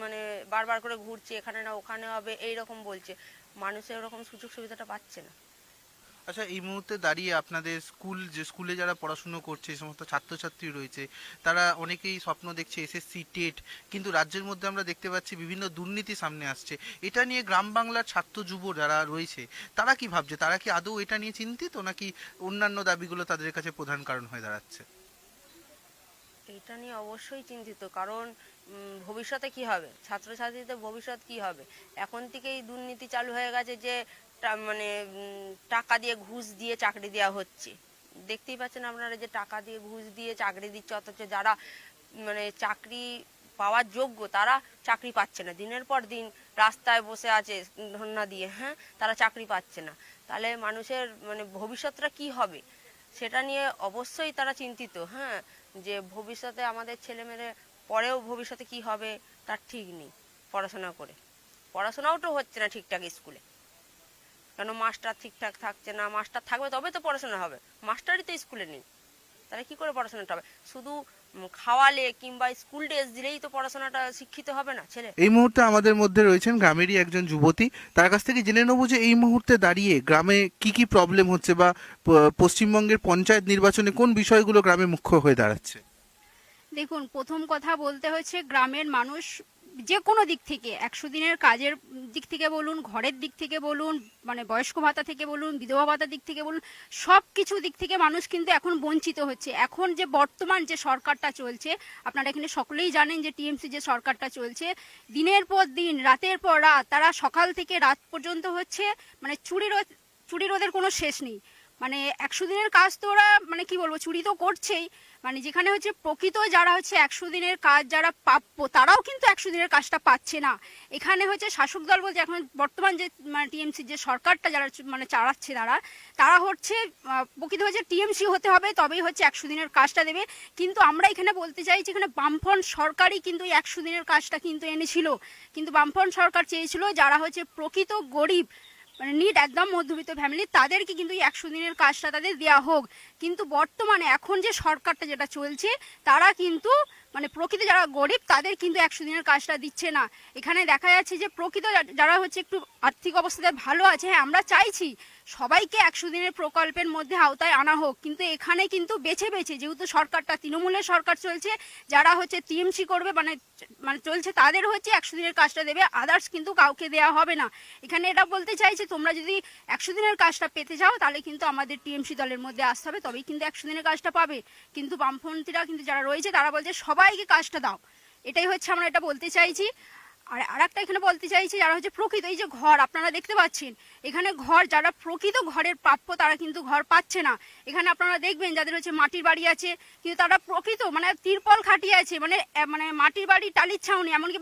মানে বারবার করে ঘুরছে, এখানে না ওখানে হবে এইরকম বলছে, মানুষের ওরকম সুযোগ সুবিধাটা পাচ্ছে না। আচ্ছা, এই মুহূর্তে দাঁড়িয়ে আপনাদের স্কুলে যারা পড়াশুনো করছে, এই সমস্ত ছাত্রছাত্রী রয়েছে, তারা অনেকেই স্বপ্ন দেখছে এসএসসি, টেট, কিন্তু রাজ্যের মধ্যে আমরা দেখতে পাচ্ছি বিভিন্ন দুর্নীতি সামনে আসছে। এটা নিয়ে গ্রাম বাংলার ছাত্র যুব যারা রয়েছে তারা কি ভাবছে, তারা কি আদৌ এটা নিয়ে চিন্তিত, নাকি অন্যান্য দাবিগুলো তাদের কাছে প্রধান কারণ হয়ে দাঁড়াচ্ছে? এটা নিয়ে অবশ্যই চিন্তিত, কারণ ভবিষ্যতে কি হবে, ছাত্রছাত্রীদের ভবিষ্যৎ কি হবে? এখন থেকেই দুর্নীতি চালু হয়ে গেছে, যে মানে টাকা দিয়ে ঘুষ দিয়ে চাকরি দেওয়া হচ্ছে, দেখতেই পাচ্ছেন আপনারা যে টাকা দিয়ে ঘুষ দিয়ে চাকরি দিচ্ছে, অথচ যারা মানে চাকরি পাওয়ার যোগ্য তারা চাকরি পাচ্ছে না, দিনের পর দিন রাস্তায় বসে আছে ধর্ণা দিয়ে, হ্যাঁ, তারা চাকরি পাচ্ছে না, তাহলে মানুষের মানে ভবিষ্যৎটা কি হবে সেটা নিয়ে অবশ্যই তারা চিন্তিত, হ্যাঁ, যে ভবিষ্যতে আমাদের ছেলেমেয়ের পরেও ভবিষ্যতে কি হবে তার ঠিক নেই, পড়াশোনাও তো হচ্ছে না ঠিকঠাক স্কুলে, কেন মাস্টার ঠিকঠাক থাকছে না, মাস্টার থাকবে তবে তো পড়াশোনা হবে, মাস্টারই তো স্কুলে নেই, তাহলে কি করে পড়াশোনাটা হবে? শুধু খাওয়ালে কিংবা স্কুল ড্রেস দিলেই তো পড়াশোনাটা শিক্ষিত হবে না ছেলে। এই মুহূর্তে আমাদের মধ্যে রয়েছেন গ্রামেরই একজন যুবতী, তার কাছ থেকে জেনে নেবো যে এই মুহূর্তে দাঁড়িয়ে গ্রামে কি কি প্রবলেম হচ্ছে, বা পশ্চিমবঙ্গের পঞ্চায়েত নির্বাচনে কোন বিষয়গুলো গ্রামে মুখ্য হয়ে দাঁড়াচ্ছে। দেখুন, প্রথম কথা বলতে হচ্ছে গ্রামের মানুষ যে কোনো দিক থেকে 100 দিনের কাজের দিক থেকে বলুন, ঘরের দিক থেকে বলুন, মানে বয়স্ক ভাতা থেকে বলুন, বিধবা ভাতার দিক থেকে বলুন, সব কিছু দিক থেকে মানুষ কিন্তু এখন বঞ্চিত হচ্ছে। এখন যে বর্তমান যে সরকারটা চলছে, আপনারা এখানে সকলেই জানেন যে টিএমসি যে সরকারটা চলছে, দিনের পর দিন রাতের পর রাত তারা সকাল থেকে রাত পর্যন্ত হচ্ছে মানে চুরি রোদের কোনো শেষ নেই। মানে 100 দিনের কাজ তো ওরা মানে কি বলবো, চুরি তো করছেই, মানে যেখানে হচ্ছে প্রকৃত যারা হচ্ছে 100 দিনের কাজ যারা প্রাপ্য তারাও কিন্তু 100 দিনের কাজটা পাচ্ছে না। এখানে হচ্ছে শাসক দল বলছে এখন বর্তমান যে মানে টিএমসি যে সরকারটা যারা মানে চালাচ্ছে তারা হচ্ছে প্রকৃত হচ্ছে টিএমসি হতে হবে তবেই হচ্ছে 100 দিনের কাজটা দেবে। কিন্তু আমরা এখানে বলতে চাইছি এখানে বামফ্রন্ট সরকারই কিন্তু 100 দিনের কাজটা কিন্তু এনেছিল, কিন্তু বামফ্রন্ট সরকার চেয়েছিল যারা হচ্ছে প্রকৃত গরিব মানে নিট একদম মধ্যবিত্ত ফ্যামিলি তাদেরকে কিন্তু 100 দিনের কাজটা তাদের দেওয়া হোক। কিন্তু বর্তমানে এখন যে সরকারটা যেটা চলছে তারা কিন্তু মানে প্রকৃত যারা গরিব তাদের কিন্তু 100 দিনের কাজটা দিচ্ছে না। এখানে দেখা যাচ্ছে যে প্রকৃত যারা হচ্ছে একটু আর্থিক অবস্থাতে ভালো আছে, হ্যাঁ আমরা চাইছি সবাইকে 100 দিনের প্রকল্পের মধ্যে আওতায় আনা হোক, কিন্তু এখানে কিন্তু বেছে বেছে যেহেতু সরকারটা তৃণমূলের সরকার চলছে, যারা হচ্ছে টিএমসি করবে মানে চলছে তাদের হচ্ছে 100 দিনের কাজটা দেবে, আদার্স কিন্তু কাউকে দেওয়া হবে না। এখানে এটা বলতে চাইছি তোমরা যদি 100 দিনের কাজটা পেতে চাও তাহলে কিন্তু আমাদের টিএমসি দলের মধ্যে আসতে হবে, তবেই কিন্তু 100 দিনের কাজটা পাবে। কিন্তু বামপন্থীরা কিন্তু যারা রয়েছে তারা বলছে সবাইকে কাজটা দাও, এটাই হচ্ছে আমরা এটা বলতে চাইছি। আর আরেকটা এখানে বলতে চাইছি, যারা হচ্ছে প্রকৃত এই যে ঘর আপনারা দেখতে পাচ্ছেন, এখানে ঘর যারা প্রকৃত ঘরের প্রাপ্য তারা কিন্তু ঘর পাচ্ছে না। এখানে আপনারা দেখবেন যাদের হচ্ছে মাটির বাড়ি আছে, কিন্তু তারা প্রকৃত মানে তিরপল খাটিয়ে আছে, মানে মানে মাটির বাড়ি টালির ছাউনি এমনকি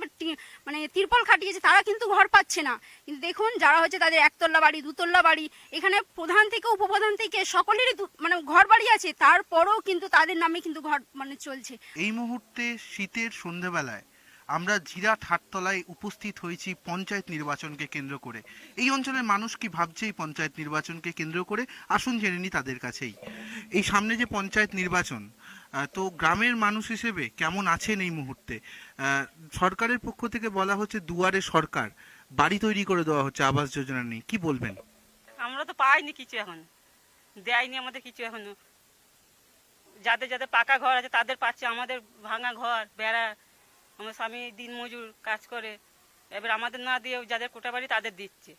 মানে তিরপল খাটিয়েছে, তারা কিন্তু ঘর পাচ্ছে না। কিন্তু দেখুন যারা হচ্ছে তাদের একতলা বাড়ি, দুতলা বাড়ি, এখানে প্রধান থেকে উপপ্রধান থেকে সকলেরই মানে ঘর বাড়ি আছে, তারপরেও কিন্তু তাদের নামে কিন্তু ঘর মানে চলছে। এই মুহূর্তে শীতের সন্ধ্যাবেলায় আমরা জিরাট হাটতলায় উপস্থিত হয়েছি পঞ্চায়েত নির্বাচনকে কেন্দ্র করে। এই অঞ্চলের মানুষ কি ভাবছে এই পঞ্চায়েত নির্বাচনকে কেন্দ্র করে, আসুন জেনে নি তাদের কাছেই। এই সামনে যে পঞ্চায়েত নির্বাচন, তো গ্রামের মানুষ হিসেবে কেমন আছেন এই মুহূর্তে? সরকারের পক্ষ থেকে বলা হচ্ছে দুয়ারে সরকার, বাড়ি তৈরি করে দেওয়া হচ্ছে, আবাস যোজনা নেই, কি বলবেন? আমরা তো পাইনি কিছু, এখন দেয়নি আমাদের কিছু এখনো। যাদের যাদের পাকা ঘর আছে তাদের পাচ্ছে, আমাদের ভাঙা ঘর বেড়া। আমার স্বামী দিন মজুর কাজ করে, এবার আমাদের না দিয়ে যাদের কোটা বাড়ি তাদের দিচ্ছে।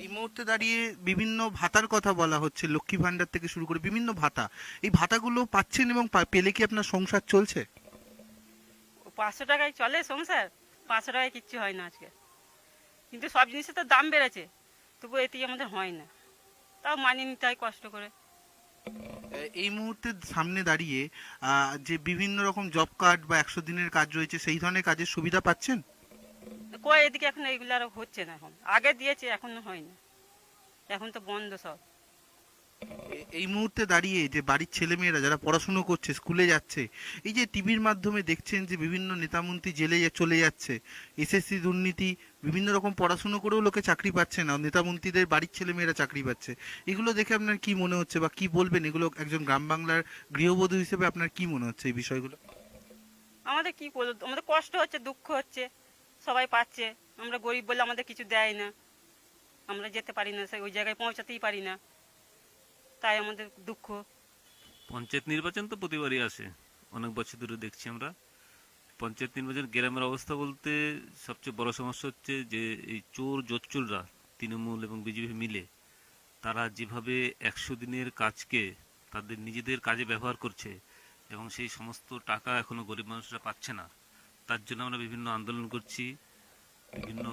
এই মুহূর্তে দাঁড়িয়ে বিভিন্ন ভাতার কথা বলা হচ্ছে, লক্ষ্মী ভান্ডার থেকে শুরু করে বিভিন্ন ভাতা, এই ভাতাগুলো পাচ্ছেন এবং পেলে কি আপনার সংসার চলছে? 500 টাকায় চলে সংসার? 500 টাকায় কিচ্ছু হয় না আজকে। কিন্তু সব জিনিসের তো দাম বেড়েছে, তবু এতেই আমাদের হয় না, তাও মানিয়ে নিতে হয় কষ্ট করে। এই মুহূর্তে সামনে দাঁড়িয়ে যে বিভিন্ন রকম জব কার্ড বা 100 দিনের কাজ রয়েছে, সেই ধরনের কাজের সুবিধা পাচ্ছেন? কই এদিকে এখন এইগুলো আর হচ্ছে না, এখন আগে দিয়েছে এখনো হয় না, এখন তো বন্ধ সব। এই মুহূর্তে দাঁড়িয়ে যে বাড়ির ছেলেমেয়েরা যারা পড়াশুনো করছে, স্কুলে যাচ্ছে, এই যে টিভির মাধ্যমে দেখছেন যে বিভিন্ন নেতামন্ত্রী জেলে চলে যাচ্ছে, এসএসসি দুর্নীতি, বিভিন্ন রকম পড়াশুনো করেও লোকে চাকরি পাচ্ছে না, নেতামন্ত্রীদের বাড়ির ছেলেমেয়েরা চাকরি পাচ্ছে, এগুলো দেখে আপনার কি মনে হচ্ছে বা কি বলবেন? এগুলো একজন গ্রাম বাংলার গৃহবধূ হিসেবে আপনার কি মনে হচ্ছে এই বিষয়গুলো? আমাদের কি বলবো, আমাদের কষ্ট হচ্ছে, দুঃখ হচ্ছে, সবাই পাচ্ছে, আমরা গরিব বলে আমাদের কিছু দেয় না, আমরা যেতে পারি না, ওই জায়গায় পৌঁছাতেই পারি না, তাই আমাদের দুঃখ। পঞ্চায়েত নির্বাচন তো প্রতিবারই আসে, অনেক বছর ধরে দেখছি আমরা। পঞ্চায়েত নির্বাচন গ্রামের অবস্থা বলতে সবচেয়ে বড় সমস্যা হচ্ছে যে এই চোর জোচ্চুররা তৃণমূল এবং বিজেপি মিলে তারা যেভাবে 100 দিনের কাজকে তাদের নিজেদের কাজে ব্যবহার করছে এবং সেই সমস্ত টাকা এখনো গরিব মানুষরা পাচ্ছে না, তার জন্য আমরা বিভিন্ন আন্দোলন করছি, বিভিন্ন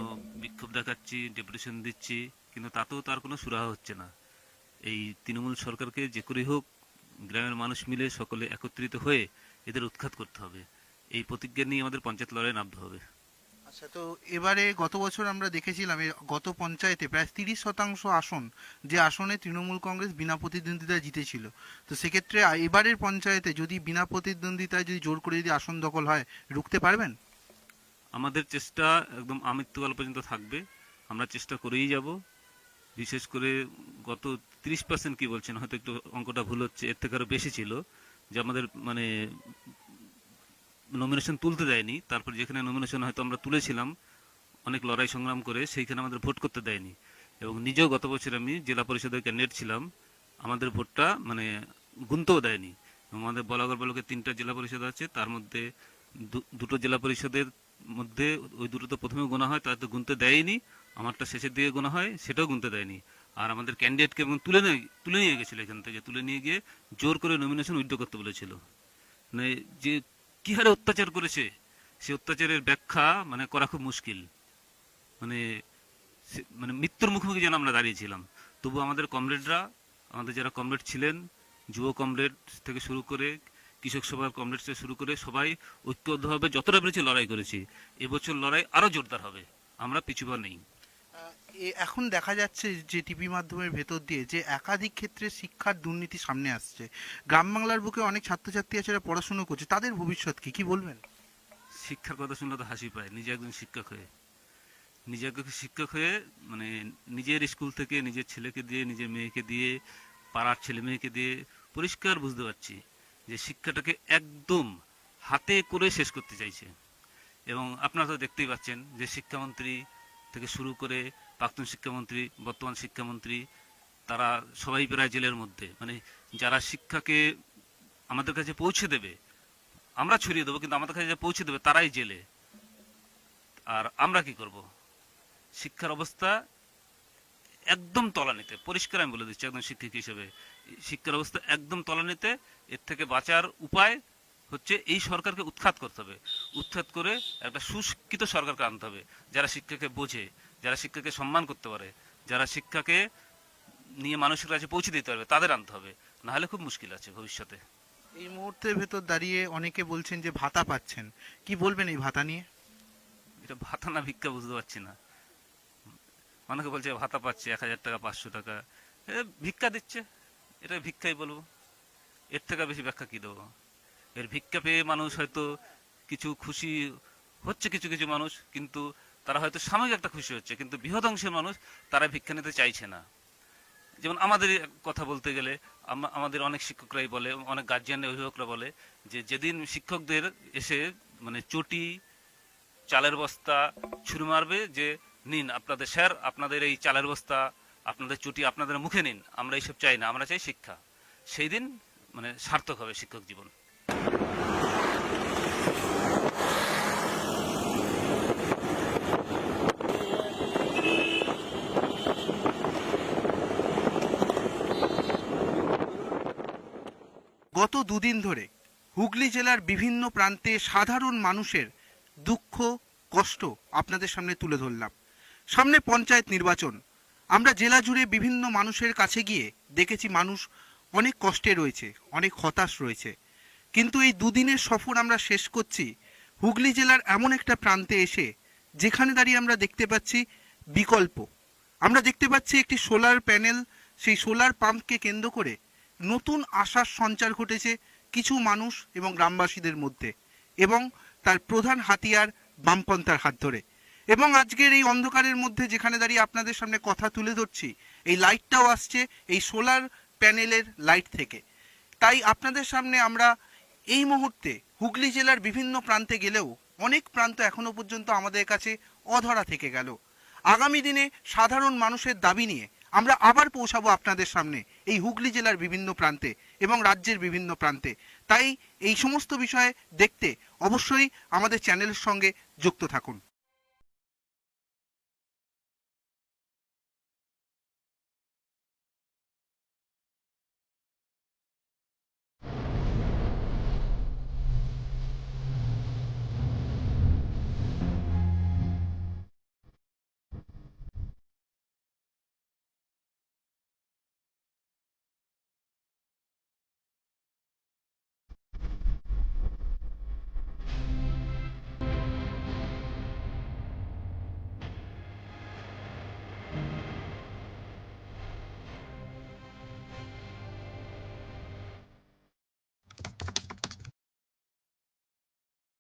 বিক্ষোভ দেখাচ্ছি, ডেপুটেশন দিচ্ছি, কিন্তু তাতেও তার কোনো সুরাহা হচ্ছে না। এই তৃণমূল সরকারকে যে করেই হোক গ্রামের মানুষ মিলে সকলে একত্রিত হয়ে এদের উৎখাত করতে হবে, এই প্রতিজ্ঞা নিয়ে আমাদের পঞ্চায়েত লড়াইয়ে নামতে হবে। আচ্ছা, তো এবারে গত বছর আমরা দেখেছিলাম গত পঞ্চায়েতে প্রায় 30% আসন, যে আসনে তৃণমূল কংগ্রেস বিনা প্রতিদ্বন্দ্বিতায় জিতেছিল, তো সেক্ষেত্রে এবারের পঞ্চায়েতে যদি বিনা প্রতিদ্বন্দ্বিতায় যদি জোর করে যদি আসন দখল হয়, রুখতে পারবেন? আমাদের চেষ্টা একদম আমৃত্যুকাল পর্যন্ত থাকবে, আমরা চেষ্টা করেই যাব। বিশেষ করে গত 30% কি বলছেন, হয়তো একটু অঙ্কটা ভুল হচ্ছে, এর থেকে আরো বেশি ছিল যে আমাদের মানে নমিনেশন তুলতে দেয়নি, তারপর যেখানে নমিনেশন হয়তো আমরা তুলেছিলাম অনেক লড়াই সংগ্রাম করে, সেইখানে আমাদের ভোট করতে দেয়নি। এবং নিজেও গত বছর আমি জেলা পরিষদের ক্যান্ডিডেট ছিলাম, আমাদের ভোটটা মানে গুনতেও দেয়নি। এবং আমাদের বলাগড় ব্লকে 3টা জেলা পরিষদ আছে, তার মধ্যে দুটো জেলা পরিষদের মধ্যে ওই দুটো তো প্রথমে গোনা হয়, তাতে গুনতে দেয়নি, আমারটা শেষের দিকে গোনা হয়, সেটাও গুনতে দেয়নি। আর আমাদের ক্যান্ডিডেটকে এবং তুলে নিয়ে গেছিল, এখান থেকে তুলে নিয়ে গিয়ে জোর করে নমিনেশন উইথড্র করতে বলেছিল। মানে যে কি হারে অত্যাচার করেছে, সে অত্যাচারের ব্যাখ্যা মানে করা খুব মুশকিল, মানে মানে মৃত্যুর মুখোমুখি যেন আমরা দাঁড়িয়েছিলাম। তবু আমাদের কমরেডরা, আমাদের যারা কমরেড ছিলেন, যুব কমরেড থেকে শুরু করে কৃষক সভার কমরেড থেকে শুরু করে সবাই ঐক্যবদ্ধভাবে যতটা পেরেছি লড়াই করেছি। এবছর লড়াই আরো জোরদার হবে, আমরা পিছুপা নেই। এখন দেখা যাচ্ছে যে টিভি মাধ্যমের ভেতর দিয়ে যে একাধিক ক্ষেত্রে শিক্ষার দুর্নীতি সামনে আসছে, গ্রাম বাংলার বুকে অনেক ছাত্রছাত্রী আছে যারা পড়াশুনো করছে, তাদের ভবিষ্যৎ কি বলবেন? শিক্ষার কথা শুনলে তো হাসি পায়, নিজে একজন শিক্ষক হয়ে মানে নিজের স্কুল থেকে নিজের ছেলেকে দিয়ে, নিজের মেয়েকে দিয়ে, পাড়ার ছেলে মেয়েকে দিয়ে পরিষ্কার বুঝতে পারছি যে শিক্ষাটাকে একদম হাতে করে শেষ করতে চাইছে। এবং আপনারা তো দেখতেই পাচ্ছেন যে শিক্ষামন্ত্রী থেকে শুরু করে প্রাক্তন শিক্ষামন্ত্রী, বর্তমান শিক্ষামন্ত্রী, তারা সবাই প্রায় জেলের মধ্যে। মানে যারা শিক্ষাকে আমাদের কাছে পৌঁছে দেবে, আমরা ছড়িয়ে দেবো, কিন্তু আমাদের কাছে পৌঁছে দেবে তারাই জেলে। আর আমরা কি করব? শিক্ষার অবস্থা একদম তলানিতে, পরিষ্কার আমি বলে দিচ্ছি একদম শিক্ষক হিসেবে, শিক্ষার অবস্থা একদম তলানিতে। এর থেকে বাঁচার উপায় হচ্ছে এই সরকারকে উৎখাত করতে হবে। উৎখাত করে একটা সুশিক্ষিত সরকারকে আনতে হবে, যারা শিক্ষাকে বোঝে, যারা শিক্ষাকে সম্মান করতে পারে, যারা শিক্ষাকে নিয়ে মানুষের কাছে পৌঁছে দিতে পারবে, তাদের আনতে হবে। না হলে খুব মুশকিল আছে ভবিষ্যতে। এই মুহূর্তের ভেতর দাঁড়িয়ে অনেকে বলছেন যে ভাতা পাচ্ছেন, কি বলবেন এই ভাতা নিয়ে? এটা ভাতা না ভিক্ষা বুঝতে পারছি না। অনেকে বলছে ভাতা পাচ্ছে 1000 টাকা 500 টাকা, ভিক্ষা দিচ্ছে, এটা ভিক্ষাই বলবো, এর থেকে বেশি ব্যাখ্যা কি দেবো? এর ভিক্ষা পেয়ে মানুষ হয়তো কিছু খুশি হচ্ছে, কিছু কিছু মানুষ, কিন্তু তারা হয়তো সাময়িক একটা খুশি হচ্ছে, কিন্তু বৃহৎ অংশের মানুষ তারা ভিক্ষা নিতে চাইছে না। যেমন আমাদের কথা বলতে গেলে আমাদের অনেক শিক্ষকরাই বলে, অনেক গার্জিয়ান অভিভাবকরা বলে যে যেদিন শিক্ষকদের এসে মানে চটি, চালের বস্তা ছুঁড়ে মারবে যে নিন আপনাদের স্যার, আপনাদের এই চালের বস্তা, আপনাদের চটি আপনাদের মুখে নিন, আমরা এইসব চাই না, আমরা চাই শিক্ষা, সেই দিন মানে সার্থক হবে শিক্ষক জীবন। গত দুদিন ধরে হুগলি জেলার বিভিন্ন প্রান্তে সাধারণ মানুষের দুঃখ কষ্ট আপনাদের সামনে তুলে ধরলাম। সামনে পঞ্চায়েত নির্বাচন, আমরা জেলা জুড়ে বিভিন্ন মানুষের কাছে গিয়ে দেখেছি মানুষ অনেক কষ্টে রয়েছে, অনেক হতাশ রয়েছে। কিন্তু এই দুদিনের সফর আমরা শেষ করছি হুগলি জেলার এমন একটা প্রান্তে এসে, যেখানে দাঁড়িয়ে আমরা দেখতে পাচ্ছি বিকল্প। আমরা দেখতে পাচ্ছি একটি সোলার প্যানেল, সেই সোলার পাম্পকে কেন্দ্র করে নতুন আশার সঞ্চার ঘটেছে কিছু মানুষ এবং গ্রামবাসীদের মধ্যে, এবং তার প্রধান হাতিয়ার বামপন্থার হাত ধরে। এবং আজকের এই অন্ধকারের মধ্যে যেখানে দাঁড়িয়ে আপনাদের সামনে কথা তুলে ধরছি, এই লাইটটাও আসছে এই সোলার প্যানেলের লাইট থেকে। তাই আপনাদের সামনে আমরা এই মুহূর্তে হুগলি জেলার বিভিন্ন প্রান্তে গেলেও অনেক প্রান্ত এখনো পর্যন্ত আমাদের কাছে অধরা থেকে গেল। আগামী দিনে সাধারণ মানুষের দাবি নিয়ে আমরা আবার পৌঁছাবো আপনাদের সামনে এই হুগলি জেলার বিভিন্ন প্রান্তে এবং রাজ্যের বিভিন্ন প্রান্তে। তাই এই সমস্ত বিষয়ে দেখতে অবশ্যই আমাদের চ্যানেলের সঙ্গে যুক্ত থাকুন।